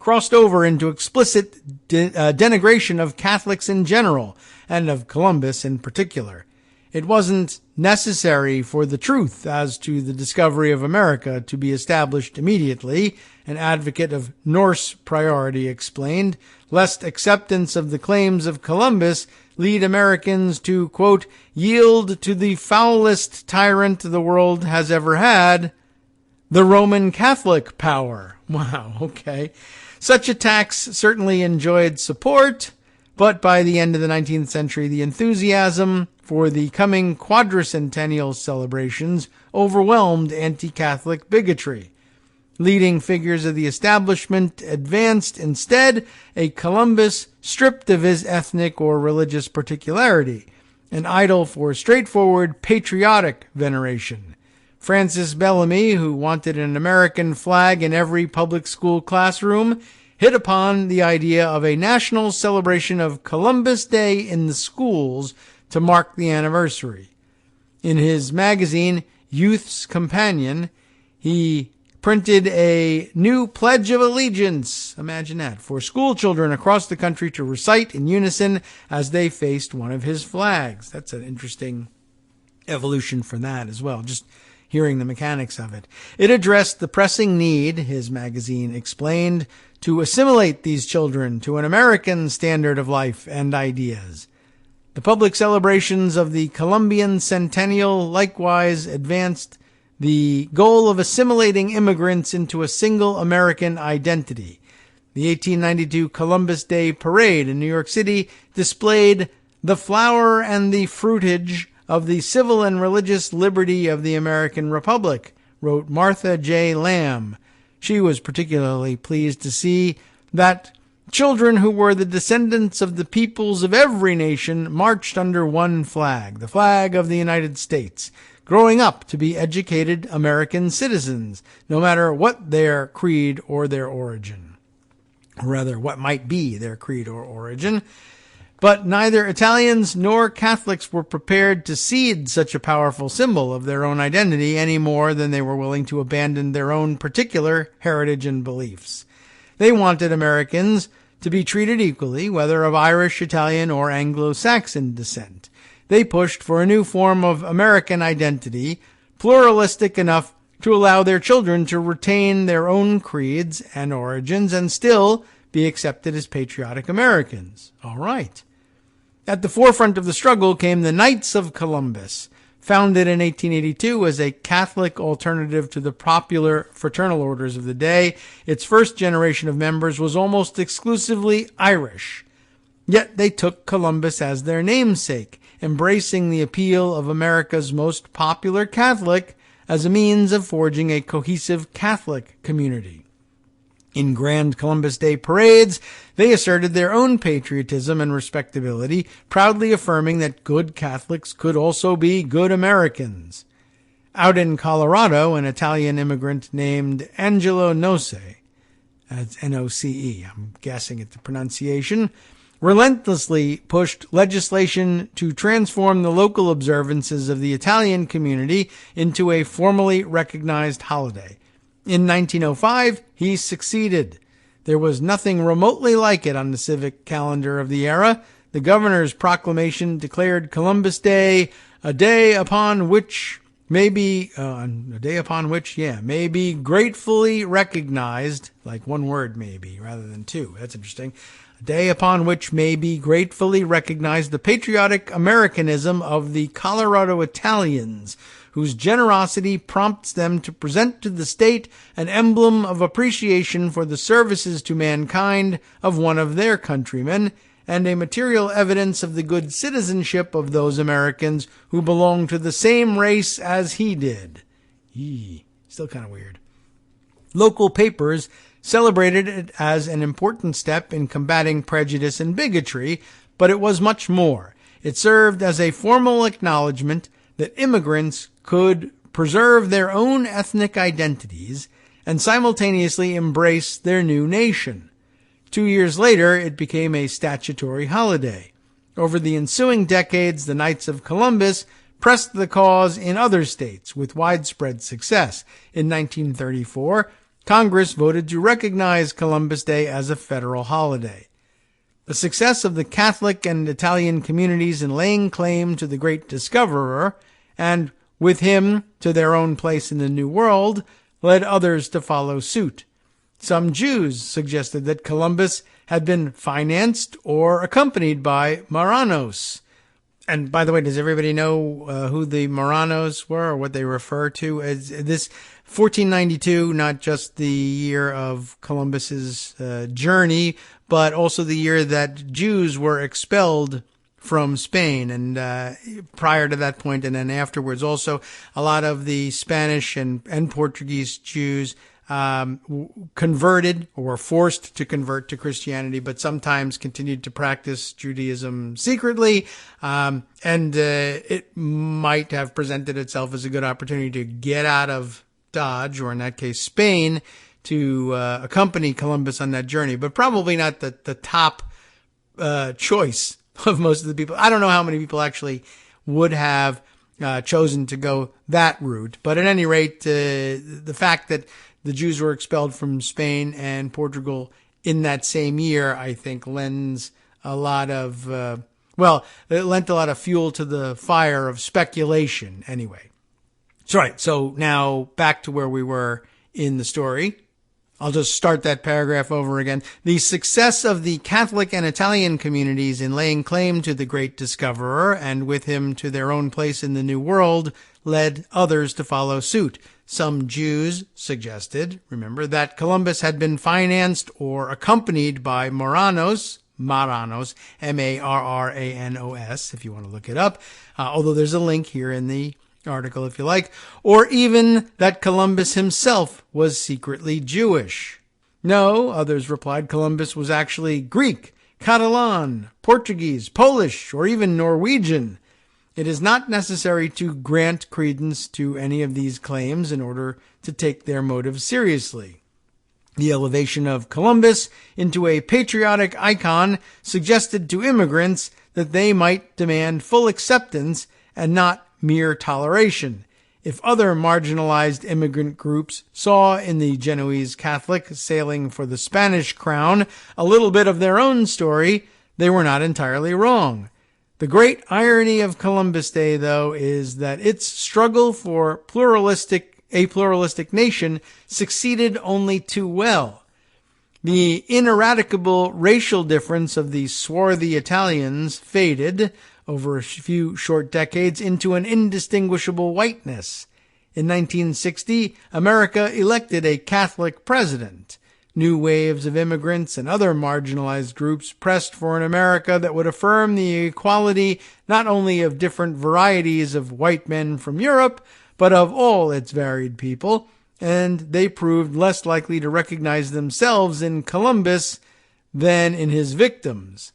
crossed over into explicit denigration of Catholics in general, and of Columbus in particular. It wasn't necessary for the truth as to the discovery of America to be established immediately, an advocate of Norse priority explained, lest acceptance of the claims of Columbus lead Americans to, quote, yield to the foulest tyrant the world has ever had, the Roman Catholic power. Wow, okay. Such attacks certainly enjoyed support, but by the end of the 19th century, the enthusiasm for the coming quadricentennial celebrations overwhelmed anti-Catholic bigotry. Leading figures of the establishment advanced instead a Columbus stripped of his ethnic or religious particularity, an idol for straightforward patriotic veneration. Francis Bellamy, who wanted an American flag in every public school classroom, hit upon the idea of a national celebration of Columbus Day in the schools to mark the anniversary. In his magazine, Youth's Companion, he printed a new Pledge of Allegiance, imagine that, for school children across the country to recite in unison as they faced one of his flags. That's an interesting evolution for that as well, just hearing the mechanics of it. It addressed the pressing need, his magazine explained, to assimilate these children to an American standard of life and ideas. The public celebrations of the Columbian Centennial likewise advanced the goal of assimilating immigrants into a single American identity. The 1892 Columbus Day Parade in New York City displayed the flower and the fruitage of the civil and religious liberty of the American Republic, wrote Martha J. Lamb. She was particularly pleased to see that children who were the descendants of the peoples of every nation marched under one flag, the flag of the United States, growing up to be educated American citizens, no matter what their creed or their origin. Or rather, what might be their creed or origin. But neither Italians nor Catholics were prepared to cede such a powerful symbol of their own identity any more than they were willing to abandon their own particular heritage and beliefs. They wanted Americans to be treated equally, whether of Irish, Italian, or Anglo-Saxon descent. They pushed for a new form of American identity, pluralistic enough to allow their children to retain their own creeds and origins and still be accepted as patriotic Americans. All right. At the forefront of the struggle came the Knights of Columbus, founded in 1882 as a Catholic alternative to the popular fraternal orders of the day. Its first generation of members was almost exclusively Irish. Yet they took Columbus as their namesake, embracing the appeal of America's most popular Catholic as a means of forging a cohesive Catholic community. In grand Columbus Day parades, they asserted their own patriotism and respectability, proudly affirming that good Catholics could also be good Americans. Out in Colorado, an Italian immigrant named Angelo Noce, that's N-O-C-E, I'm guessing at the pronunciation, relentlessly pushed legislation to transform the local observances of the Italian community into a formally recognized holiday. In 1905, he succeeded. There was nothing remotely like it on the civic calendar of the era. The governor's proclamation declared Columbus Day a day upon which may be gratefully recognized, like one word maybe rather than two. That's interesting. A day upon which may be gratefully recognized the patriotic Americanism of the Colorado Italians, whose generosity prompts them to present to the state an emblem of appreciation for the services to mankind of one of their countrymen, and a material evidence of the good citizenship of those Americans who belong to the same race as he did. Still kind of weird. Local papers celebrated it as an important step in combating prejudice and bigotry, but it was much more. It served as a formal acknowledgement that immigrants could preserve their own ethnic identities and simultaneously embrace their new nation. 2 years later, it became a statutory holiday. Over the ensuing decades, the Knights of Columbus pressed the cause in other states with widespread success. In 1934, Congress voted to recognize Columbus Day as a federal holiday. The success of the Catholic and Italian communities in laying claim to the great discoverer, and with him to their own place in the New World, led others to follow suit. Some Jews suggested that Columbus had been financed or accompanied by Marranos. And by the way, does everybody know who the Marranos were, or what they refer to as this 1492, not just the year of Columbus's journey, but also the year that Jews were expelled from Spain, and prior to that point and then afterwards also a lot of the Spanish and Portuguese Jews converted or were forced to convert to Christianity, but sometimes continued to practice Judaism secretly, and it might have presented itself as a good opportunity to get out of Dodge, or in that case Spain, to accompany Columbus on that journey, but probably not the top choice of most of the people. I don't know how many people actually would have chosen to go that route, but at any rate, the fact that the Jews were expelled from Spain and Portugal in that same year, I think, lends a lot of, it lent a lot of fuel to the fire of speculation anyway. So now back to where we were in the story. I'll just start that paragraph over again. The success of the Catholic and Italian communities in laying claim to the great discoverer, and with him to their own place in the New World, led others to follow suit. Some Jews suggested, remember, that Columbus had been financed or accompanied by Marranos, M-A-R-R-A-N-O-S, if you want to look it up, although there's a link here in the article if you like, or even that Columbus himself was secretly Jewish. No, others replied, Columbus was actually Greek, Catalan, Portuguese, Polish, or even Norwegian. It is not necessary to grant credence to any of these claims in order to take their motives seriously. The elevation of Columbus into a patriotic icon suggested to immigrants that they might demand full acceptance and not mere toleration. If other marginalized immigrant groups saw in the Genoese Catholic sailing for the Spanish crown a little bit of their own story, they were not entirely wrong. The great irony of Columbus Day, though, is that its struggle for a pluralistic nation succeeded only too well. The ineradicable racial difference of the swarthy Italians faded over a few short decades into an indistinguishable whiteness. In 1960, America elected a Catholic president. New waves of immigrants and other marginalized groups pressed for an America that would affirm the equality not only of different varieties of white men from Europe, but of all its varied people, and they proved less likely to recognize themselves in Columbus than in his victims.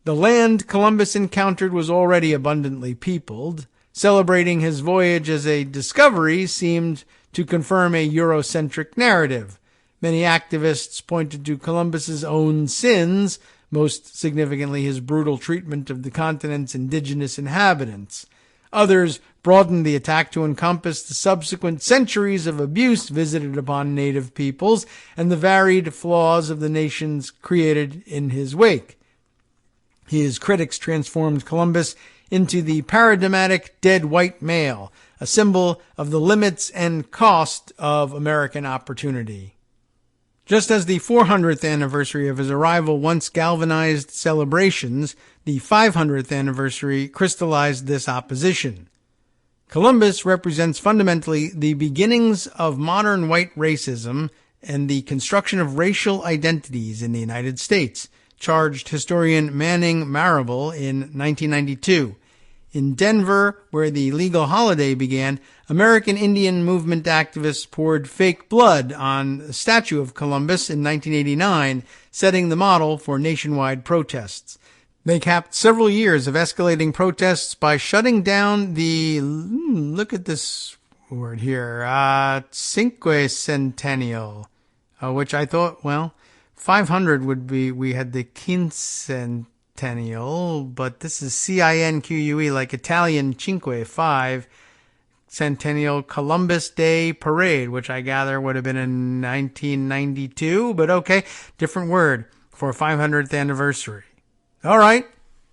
The land Columbus encountered was already abundantly peopled. Celebrating his voyage as a discovery seemed to confirm a Eurocentric narrative. Many activists pointed to Columbus's own sins, most significantly his brutal treatment of the continent's indigenous inhabitants. Others broadened the attack to encompass the subsequent centuries of abuse visited upon native peoples and the varied flaws of the nations created in his wake. His critics transformed Columbus into the paradigmatic dead white male, a symbol of the limits and cost of American opportunity. Just as the 400th anniversary of his arrival once galvanized celebrations, the 500th anniversary crystallized this opposition. Columbus represents fundamentally the beginnings of modern white racism and the construction of racial identities in the United States, charged historian Manning Marable in 1992. In Denver, where the legal holiday began, American Indian movement activists poured fake blood on a statue of Columbus in 1989, setting the model for nationwide protests. They capped several years of escalating protests by shutting down the, look at this word here, cinquecentennial, which I thought, 500 would be, we had the quincentennial, but this is cinque, like Italian cinque, 5. Centennial Columbus Day Parade, which I gather would have been in 1992, but okay, different word for 500th anniversary. All right,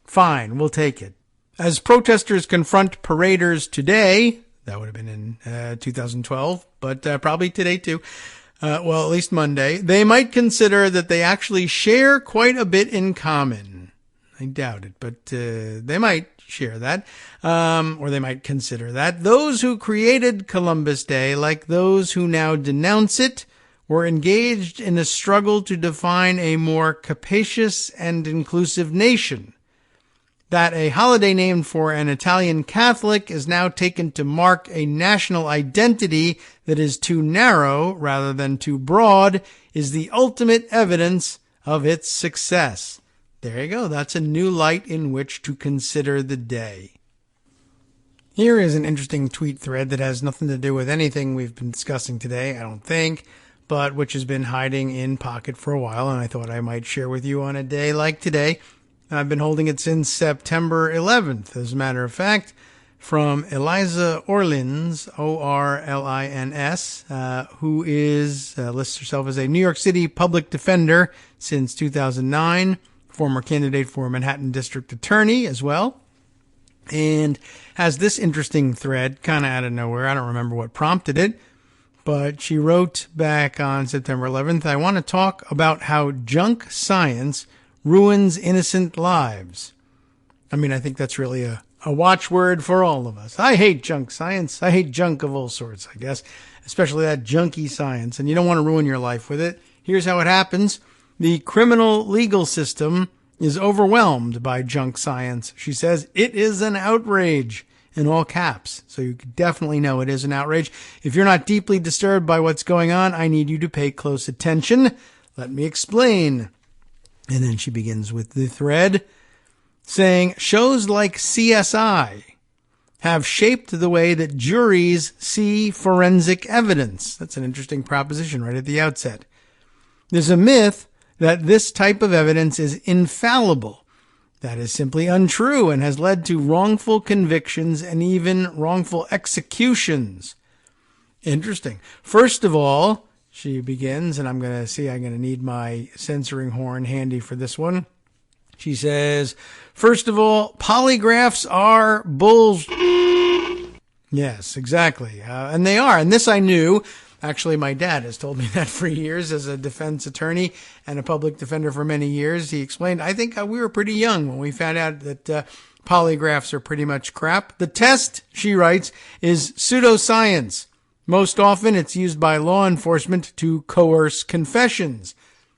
fine, we'll take it. As protesters confront paraders today, that would have been in 2012, but probably today too, well, at least Monday, they might consider that they actually share quite a bit in common. I doubt it, but they might share that, or they might consider that. Those who created Columbus Day, like those who now denounce it, were engaged in a struggle to define a more capacious and inclusive nation. That a holiday named for an Italian Catholic is now taken to mark a national identity that is too narrow rather than too broad is the ultimate evidence of its success. There you go. That's a new light in which to consider the day. Here is an interesting tweet thread that has nothing to do with anything we've been discussing today, I don't think, but which has been hiding in Pocket for a while, and I thought I might share with you on a day like today. I've been holding it since September 11th, as a matter of fact, from Eliza Orlins, O-R-L-I-N-S, who lists herself as a New York City public defender since 2009, former candidate for Manhattan District Attorney as well, and has this interesting thread, kind of out of nowhere. I don't remember what prompted it, but she wrote back on September 11th, I want to talk about how junk science ruins innocent lives. I mean, I think that's really a watchword for all of us. I hate junk science. I hate junk of all sorts, I guess, especially that junky science, and you don't want to ruin your life with it. Here's how it happens. The criminal legal system is overwhelmed by junk science. She says, it is an outrage, in all caps. So you definitely know it is an outrage. If you're not deeply disturbed by what's going on, I need you to pay close attention. Let me explain. And then she begins with the thread saying, shows like CSI have shaped the way that juries see forensic evidence. That's an interesting proposition right at the outset. There's a myth that this type of evidence is infallible. That is simply untrue and has led to wrongful convictions and even wrongful executions. Interesting. First of all, she begins, and I'm going to need my censoring horn handy for this one. She says, first of all, polygraphs are Yes, exactly. And they are. And this I knew. Actually, my dad has told me that for years as a defense attorney and a public defender for many years. He explained, I think we were pretty young when we found out that polygraphs are pretty much crap. The test, she writes, is pseudoscience. Most often, it's used by law enforcement to coerce confessions.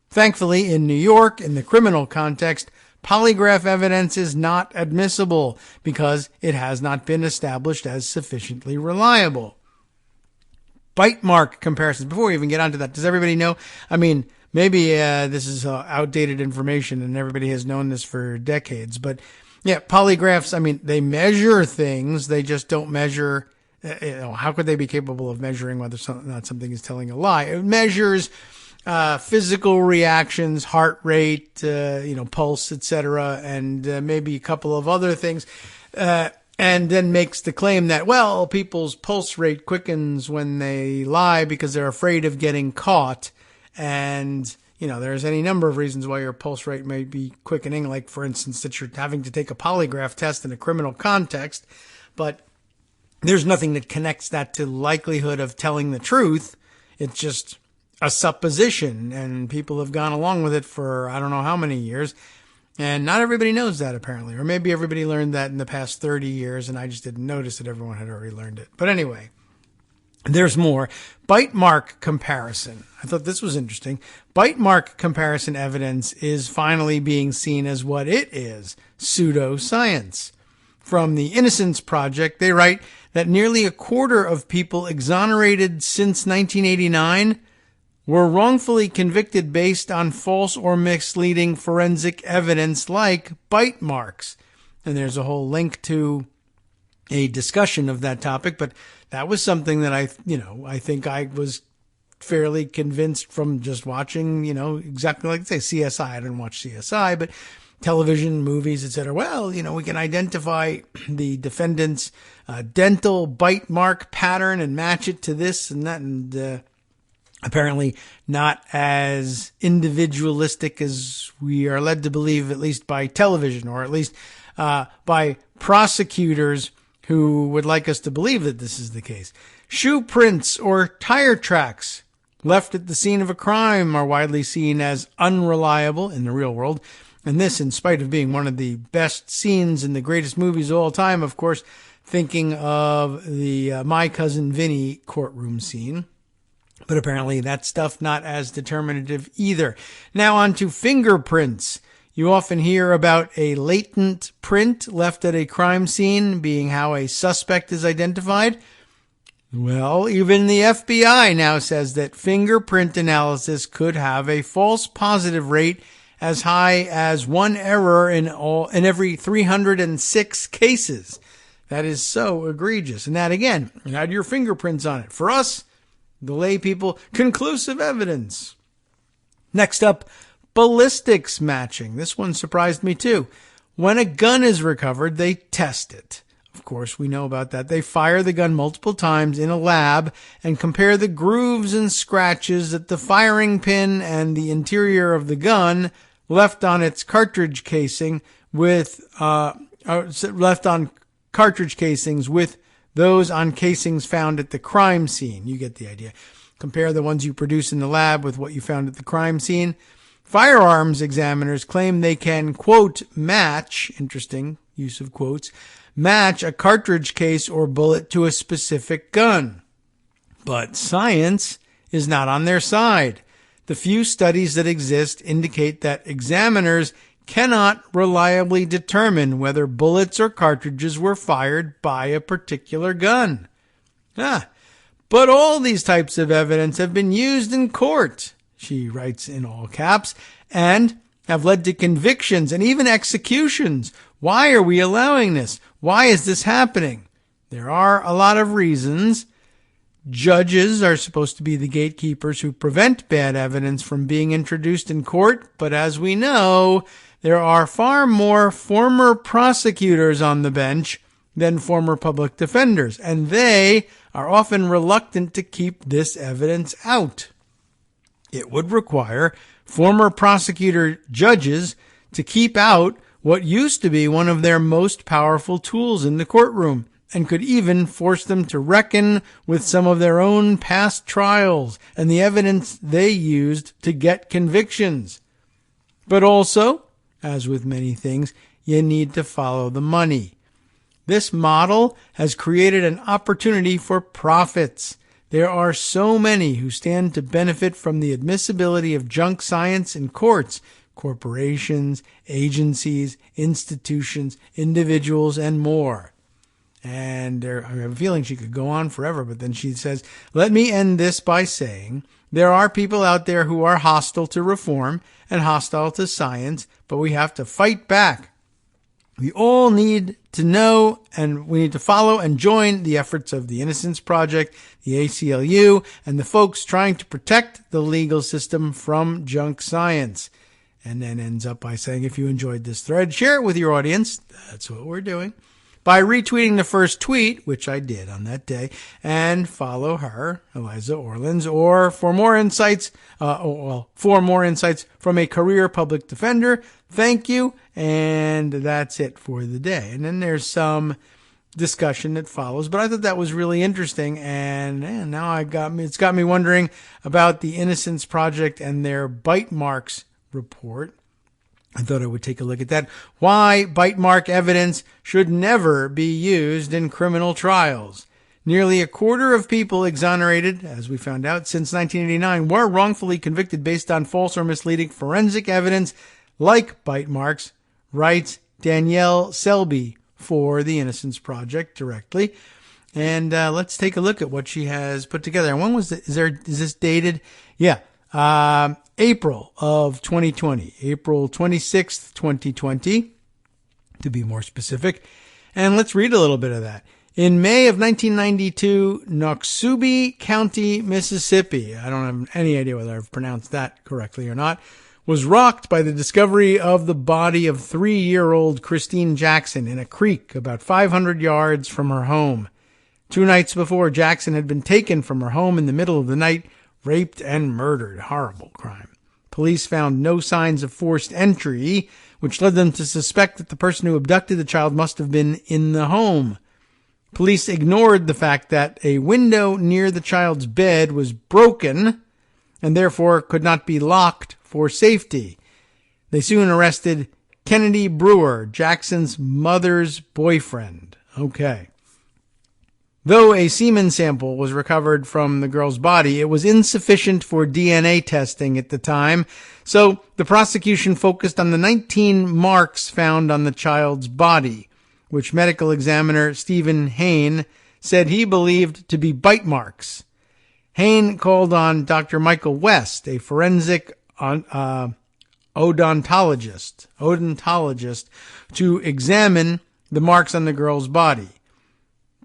Thankfully, in New York, in the criminal context, polygraph evidence is not admissible because it has not been established as sufficiently reliable. Bite mark comparisons. Before we even get onto that, does everybody know? I mean, maybe this is outdated information and everybody has known this for decades, but yeah, polygraphs, I mean, they measure things. They just don't measure. How could they be capable of measuring whether or not something is telling a lie? It measures physical reactions, heart rate, pulse, etc., and maybe a couple of other things, and then makes the claim that, well, people's pulse rate quickens when they lie because they're afraid of getting caught. And, there's any number of reasons why your pulse rate may be quickening, like, for instance, that you're having to take a polygraph test in a criminal context, but there's nothing that connects that to likelihood of telling the truth. It's just a supposition, and people have gone along with it for I don't know how many years, and not everybody knows that apparently, or maybe everybody learned that in the past 30 years, and I just didn't notice that everyone had already learned it. But anyway, there's more. Bite mark comparison. I thought this was interesting. Bite mark comparison evidence is finally being seen as what it is, pseudoscience. From the Innocence Project, they write that nearly a quarter of people exonerated since 1989 were wrongfully convicted based on false or misleading forensic evidence like bite marks. And there's a whole link to a discussion of that topic, but that was something that I think I was fairly convinced from just watching, exactly like, say, CSI. I didn't watch CSI, but television, movies, etc. Well, we can identify the defendant's dental bite mark pattern and match it to this and that, and apparently not as individualistic as we are led to believe, at least by television, or at least by prosecutors who would like us to believe that this is the case. Shoe prints or tire tracks left at the scene of a crime are widely seen as unreliable in the real world. And this, in spite of being one of the best scenes in the greatest movies of all time, of course, thinking of the My Cousin Vinny courtroom scene. But apparently that stuff not as determinative either. Now on to fingerprints. You often hear about a latent print left at a crime scene being how a suspect is identified. Well, even the FBI now says that fingerprint analysis could have a false positive rate as high as one error in every 306 cases. That is so egregious. And that, again, had your fingerprints on it. For us, the lay people, conclusive evidence. Next up, ballistics matching. This one surprised me too. When a gun is recovered, they test it. Of course, we know about that. They fire the gun multiple times in a lab and compare the grooves and scratches that the firing pin and the interior of the gun left on its cartridge casing with left on cartridge casings with those on casings found at the crime scene. You get the idea. Compare the ones you produce in the lab with what you found at the crime scene. Firearms examiners claim they can, quote, match, interesting use of quotes, match a cartridge case or bullet to a specific gun. But science is not on their side. The few studies that exist indicate that examiners cannot reliably determine whether bullets or cartridges were fired by a particular gun. But all these types of evidence have been used in court, she writes in all caps, and have led to convictions and even executions. Why are we allowing this? Why is this happening? There are a lot of reasons. Judges are supposed to be the gatekeepers who prevent bad evidence from being introduced in court, but as we know, there are far more former prosecutors on the bench than former public defenders, and they are often reluctant to keep this evidence out. It would require former prosecutor judges to keep out what used to be one of their most powerful tools in the courtroom, and could even force them to reckon with some of their own past trials and the evidence they used to get convictions. But also, as with many things, you need to follow the money. This model has created an opportunity for profits. There are so many who stand to benefit from the admissibility of junk science in courts: corporations, agencies, institutions, individuals, and more. And I have a feeling she could go on forever, but then she says, let me end this by saying there are people out there who are hostile to reform and hostile to science, but we have to fight back. We all need to know, and we need to follow and join the efforts of the Innocence Project, the ACLU, and the folks trying to protect the legal system from junk science. And then ends up by saying, if you enjoyed this thread, share it with your audience. That's what we're doing. By retweeting the first tweet, which I did on that day, and follow her, Eliza Orlins, or for more insights, from a career public defender, thank you, and that's it for the day. And then there's some discussion that follows, but I thought that was really interesting, and now it's got me wondering about the Innocence Project and their bite marks report. I thought I would take a look at that. Why bite mark evidence should never be used in criminal trials. Nearly a quarter of people exonerated, as we found out, since 1989 were wrongfully convicted based on false or misleading forensic evidence like bite marks, writes Danielle Selby for the Innocence Project directly. And let's take a look at what she has put together. And when was it? Is this dated? Yeah. April of 2020, April 26th, 2020, to be more specific. And let's read a little bit of that. In May of 1992, Noxubee County, Mississippi, I don't have any idea whether I've pronounced that correctly or not, was rocked by the discovery of the body of 3-year-old Christine Jackson in a creek about 500 yards from her home. 2 nights before, Jackson had been taken from her home in the middle of the night, raped and murdered. Horrible crime. Police found no signs of forced entry, which led them to suspect that the person who abducted the child must have been in the home. Police ignored the fact that a window near the child's bed was broken and therefore could not be locked for safety. They soon arrested Kennedy Brewer, Jackson's mother's boyfriend. Okay. Though a semen sample was recovered from the girl's body, it was insufficient for DNA testing at the time, so the prosecution focused on the 19 marks found on the child's body, which medical examiner Stephen Hain said he believed to be bite marks. Hain called on Dr. Michael West, a forensic odontologist, to examine the marks on the girl's body.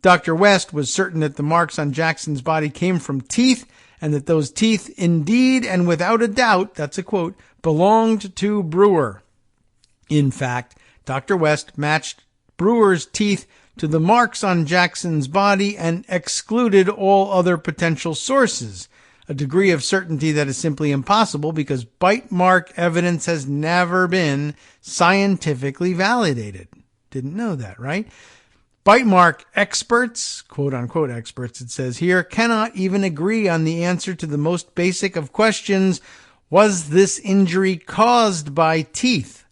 Dr. West was certain that the marks on Jackson's body came from teeth, and that those teeth indeed and without a doubt, that's a quote, belonged to Brewer. In fact, Dr. West matched Brewer's teeth to the marks on Jackson's body and excluded all other potential sources, a degree of certainty that is simply impossible because bite mark evidence has never been scientifically validated. Didn't know that, right? Bite mark experts, quote-unquote experts, it says here, cannot even agree on the answer to the most basic of questions: was this injury caused by teeth?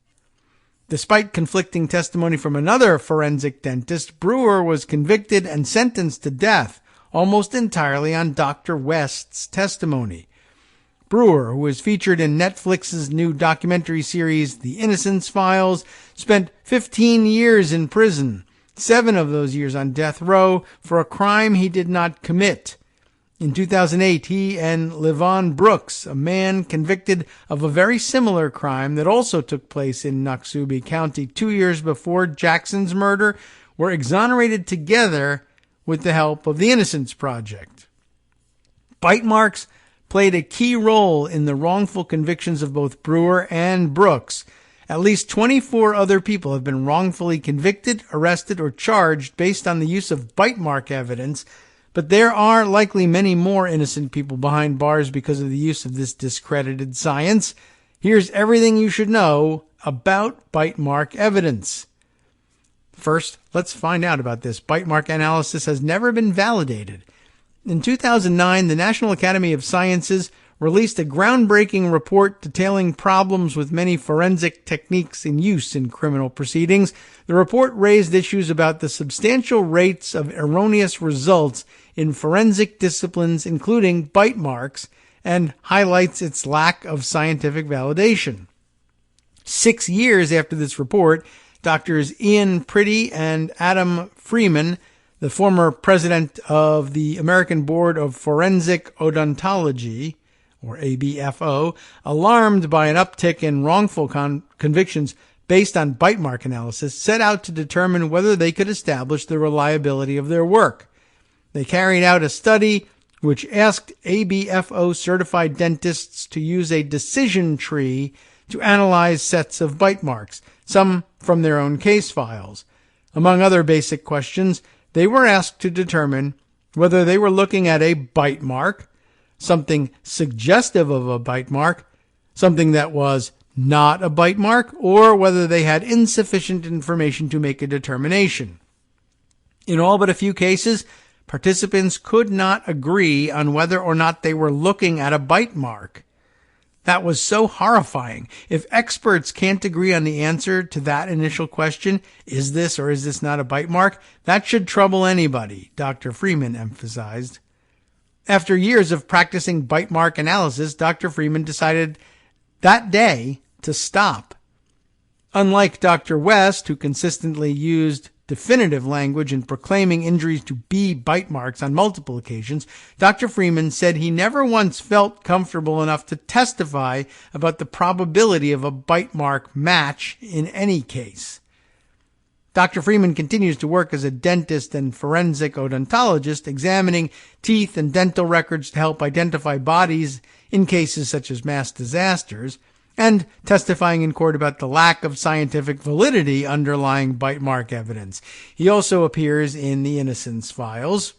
Despite conflicting testimony from another forensic dentist, Brewer was convicted and sentenced to death, almost entirely on Dr. West's testimony. Brewer, who was featured in Netflix's new documentary series The Innocence Files, spent 15 years in prison, 7 of those years on death row, for a crime he did not commit. In 2008, he and Levon Brooks, a man convicted of a very similar crime that also took place in Noxubee County 2 years before Jackson's murder, were exonerated together with the help of the Innocence Project. Bite marks played a key role in the wrongful convictions of both Brewer and Brooks. At least 24 other people have been wrongfully convicted, arrested, or charged based on the use of bite mark evidence, but there are likely many more innocent people behind bars because of the use of this discredited science. Here's everything you should know about bite mark evidence. First, let's find out about this. Bite mark analysis has never been validated. In 2009, the National Academy of Sciences released a groundbreaking report detailing problems with many forensic techniques in use in criminal proceedings. The report raised issues about the substantial rates of erroneous results in forensic disciplines, including bite marks, and highlights its lack of scientific validation. 6 years after this report, Drs. Ian Priddy and Adam Freeman, the former president of the American Board of Forensic Odontology, or ABFO, alarmed by an uptick in wrongful convictions based on bite mark analysis, set out to determine whether they could establish the reliability of their work. They carried out a study which asked ABFO certified dentists to use a decision tree to analyze sets of bite marks, some from their own case files. Among other basic questions, they were asked to determine whether they were looking at a bite mark, something suggestive of a bite mark, something that was not a bite mark, or whether they had insufficient information to make a determination. In all but a few cases, participants could not agree on whether or not they were looking at a bite mark. That was so horrifying. If experts can't agree on the answer to that initial question, is this or is this not a bite mark, that should trouble anybody, Dr. Freeman emphasized. After years of practicing bite mark analysis, Dr. Freeman decided that day to stop. Unlike Dr. West, who consistently used definitive language in proclaiming injuries to be bite marks on multiple occasions, Dr. Freeman said he never once felt comfortable enough to testify about the probability of a bite mark match in any case. Dr. Freeman continues to work as a dentist and forensic odontologist, examining teeth and dental records to help identify bodies in cases such as mass disasters. and testifying in court about the lack of scientific validity underlying bite mark evidence. He also appears in the Innocence Files.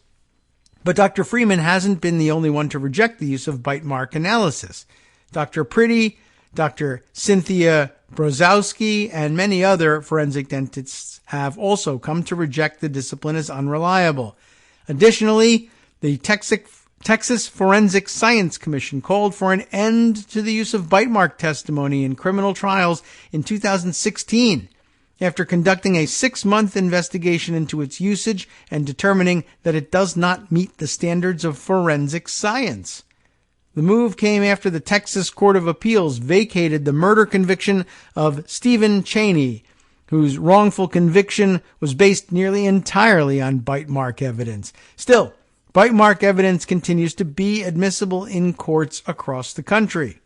But Dr. Freeman hasn't been the only one to reject the use of bite mark analysis. Dr. Priddy, Dr. Cynthia Brozowski, and many other forensic dentists have also come to reject the discipline as unreliable. Additionally, the Texas Forensic Science Commission called for an end to the use of bite mark testimony in criminal trials in 2016 after conducting a 6-month investigation into its usage and determining that it does not meet the standards of forensic science. The move came after the Texas Court of Appeals vacated the murder conviction of Stephen Chaney, whose wrongful conviction was based nearly entirely on bite mark evidence. Still, bite mark evidence continues to be admissible in courts across the country.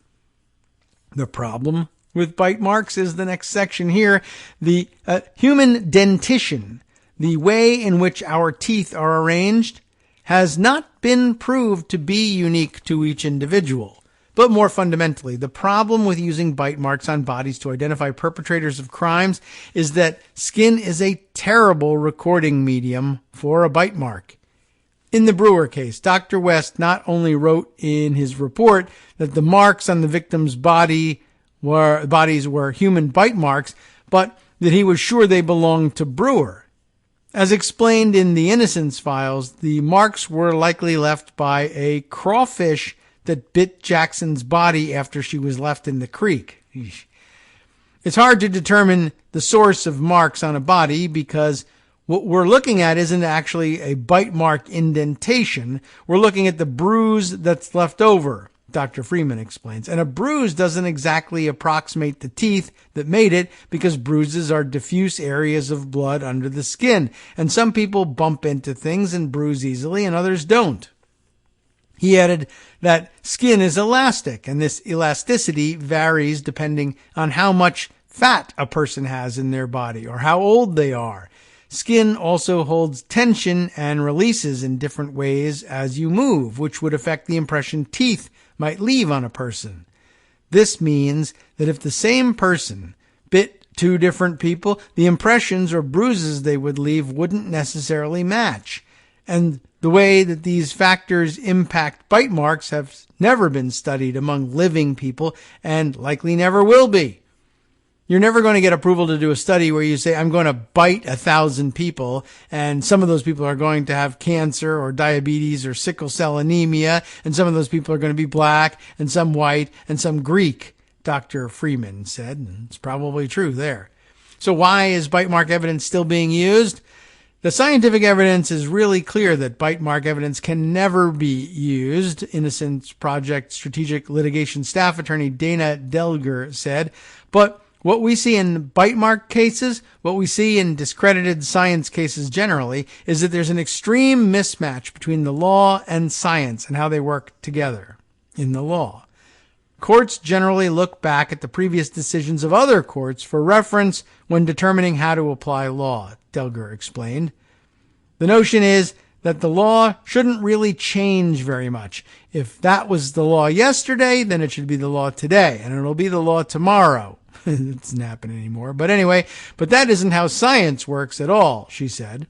The problem with bite marks is the next section here. The human dentition, the way in which our teeth are arranged, has not been proved to be unique to each individual. But more fundamentally, the problem with using bite marks on bodies to identify perpetrators of crimes is that skin is a terrible recording medium for a bite mark. In the Brewer case, Dr. West not only wrote in his report that the marks on the victim's bodies were human bite marks, but that he was sure they belonged to Brewer. As explained in the Innocence Files, the marks were likely left by a crawfish that bit Jackson's body after she was left in the creek. Eesh. It's hard to determine the source of marks on a body because what we're looking at isn't actually a bite mark indentation. We're looking at the bruise that's left over, Dr. Freeman explains. And a bruise doesn't exactly approximate the teeth that made it because bruises are diffuse areas of blood under the skin. And some people bump into things and bruise easily and others don't. He added that skin is elastic, and this elasticity varies depending on how much fat a person has in their body or how old they are. Skin also holds tension and releases in different ways as you move, which would affect the impression teeth might leave on a person. This means that if the same person bit two different people, the impressions or bruises they would leave wouldn't necessarily match. And the way that these factors impact bite marks have never been studied among living people and likely never will be. You're never going to get approval to do a study where you say, I'm going to bite 1,000 people, and some of those people are going to have cancer or diabetes or sickle cell anemia, and some of those people are going to be black, and some white, and some Greek, Dr. Freeman said. And it's probably true there. So why is bite mark evidence still being used? The scientific evidence is really clear that bite mark evidence can never be used, Innocence Project Strategic Litigation Staff Attorney Dana Delger said. But what we see in bite mark cases, what we see in discredited science cases generally, is that there's an extreme mismatch between the law and science and how they work together in the law. Courts generally look back at the previous decisions of other courts for reference when determining how to apply law, Delger explained. The notion is that the law shouldn't really change very much. If that was the law yesterday, then it should be the law today, and it'll be the law tomorrow. It doesn't happen anymore. But anyway, that isn't how science works at all, she said.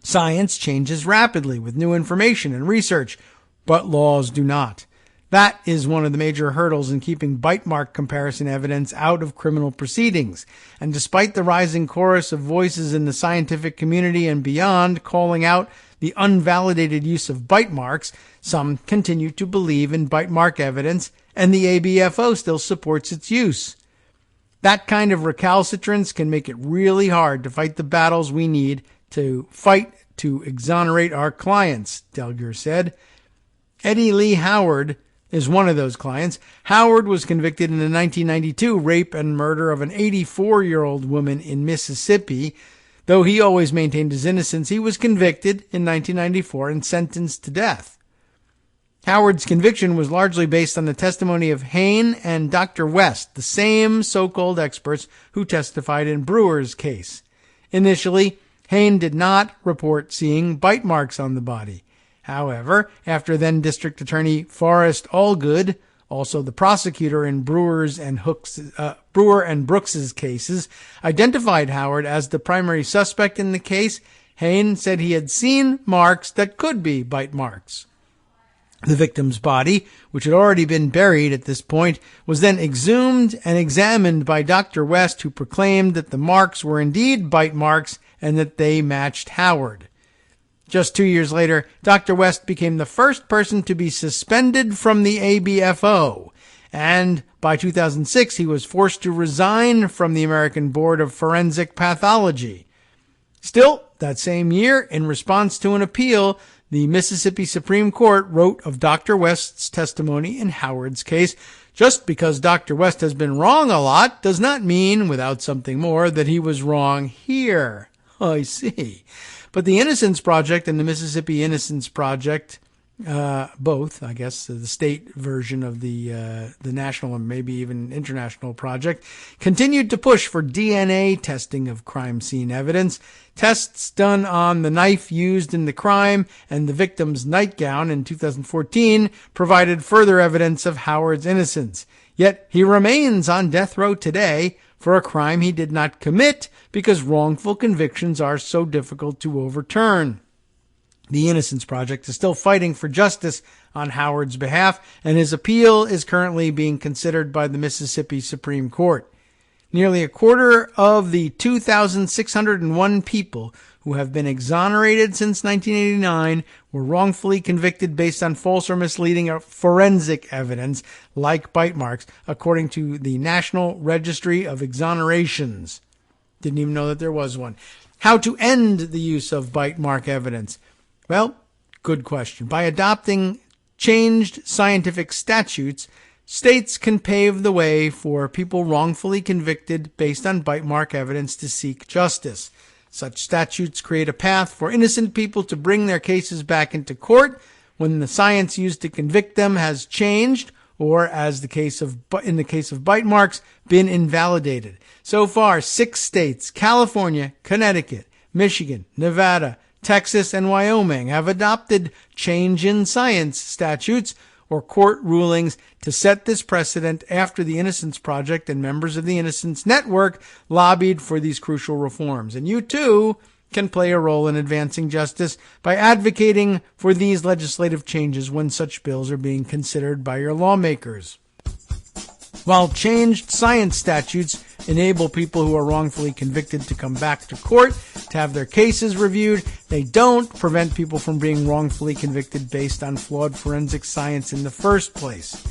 Science changes rapidly with new information and research, but laws do not. That is one of the major hurdles in keeping bite mark comparison evidence out of criminal proceedings. And despite the rising chorus of voices in the scientific community and beyond calling out the unvalidated use of bite marks, some continue to believe in bite mark evidence, and the ABFO still supports its use. That kind of recalcitrance can make it really hard to fight the battles we need to fight to exonerate our clients, Delger said. Eddie Lee Howard is one of those clients. Howard was convicted in the 1992 rape and murder of an 84-year-old woman in Mississippi. Though he always maintained his innocence, he was convicted in 1994 and sentenced to death. Howard's conviction was largely based on the testimony of Hain and Dr. West, the same so-called experts who testified in Brewer's case. Initially, Hain did not report seeing bite marks on the body. However, after then District Attorney Forrest Allgood also the prosecutor in Brewer and Brooks's cases, identified Howard as the primary suspect in the case. Hain said he had seen marks that could be bite marks. The victim's body, which had already been buried at this point, was then exhumed and examined by Dr. West, who proclaimed that the marks were indeed bite marks and that they matched Howard. Just 2 years later, Dr. West became the first person to be suspended from the ABFO, and by 2006 he was forced to resign from the American Board of Forensic Pathology. Still, that same year, in response to an appeal, the Mississippi Supreme Court wrote of Dr. West's testimony in Howard's case, just because Dr. West has been wrong a lot does not mean, without something more, that he was wrong here. Oh, I see. But the Innocence Project and the Mississippi Innocence Project, both, I guess, the state version of the national and maybe even international project, continued to push for DNA testing of crime scene evidence. Tests done on the knife used in the crime and the victim's nightgown in 2014 provided further evidence of Howard's innocence. Yet he remains on death row today for a crime he did not commit because wrongful convictions are so difficult to overturn. The Innocence Project is still fighting for justice on Howard's behalf, and his appeal is currently being considered by the Mississippi Supreme Court. Nearly a quarter of the 2,601 people who have been exonerated since 1989 were wrongfully convicted based on false or misleading forensic evidence, like bite marks, according to the National Registry of Exonerations. Didn't even know that there was one. How to end the use of bite mark evidence? Well, good question. By adopting changed scientific statutes, states can pave the way for people wrongfully convicted based on bite mark evidence to seek justice. Such statutes create a path for innocent people to bring their cases back into court when the science used to convict them has changed or, as in the case of bite marks, been invalidated. So far, 6 states, California, Connecticut, Michigan, Nevada, Texas, and Wyoming, have adopted change in science statutes or court rulings to set this precedent after the Innocence Project and members of the Innocence Network lobbied for these crucial reforms. And you, too, can play a role in advancing justice by advocating for these legislative changes when such bills are being considered by your lawmakers. While changed science statutes enable people who are wrongfully convicted to come back to court to have their cases reviewed, they don't prevent people from being wrongfully convicted based on flawed forensic science in the first place.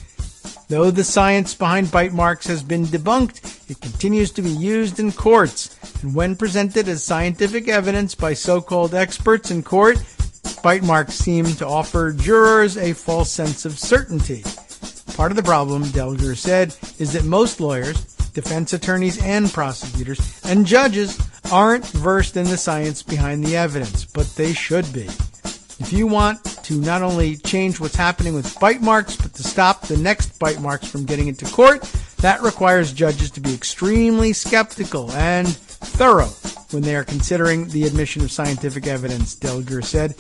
Though the science behind bite marks has been debunked, it continues to be used in courts, and when presented as scientific evidence by so-called experts in court, bite marks seem to offer jurors a false sense of certainty. Part of the problem, Delger said, is that most lawyers, defense attorneys and prosecutors, and judges aren't versed in the science behind the evidence, but they should be. If you want to not only change what's happening with bite marks, but to stop the next bite marks from getting into court, that requires judges to be extremely skeptical and thorough when they are considering the admission of scientific evidence, Delger said.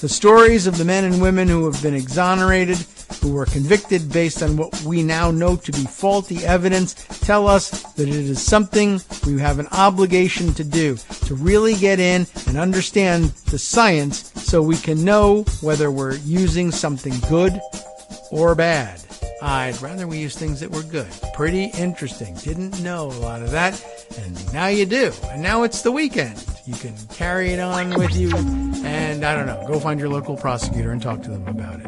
The stories of the men and women who have been exonerated, who were convicted based on what we now know to be faulty evidence, tell us that it is something we have an obligation to do, to really get in and understand the science so we can know whether we're using something good or bad. I'd rather we use things that were good. Pretty interesting. Didn't know a lot of that, and now you do. And now it's the weekend. You can carry it on with you, and I don't know, go find your local prosecutor and talk to them about it.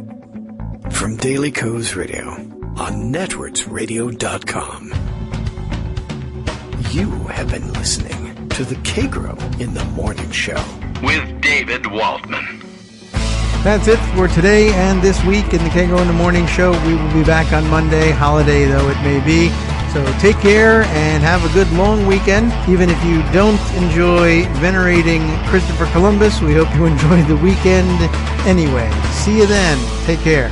From Daily Kos Radio on networksradio.com. You have been listening to the Kagro in the Morning Show with David Waldman. That's it for today and this week in the Kagro in the Morning Show. We will be back on Monday, holiday though it may be. So take care and have a good long weekend. Even if you don't enjoy venerating Christopher Columbus, we hope you enjoy the weekend anyway. See you then. Take care.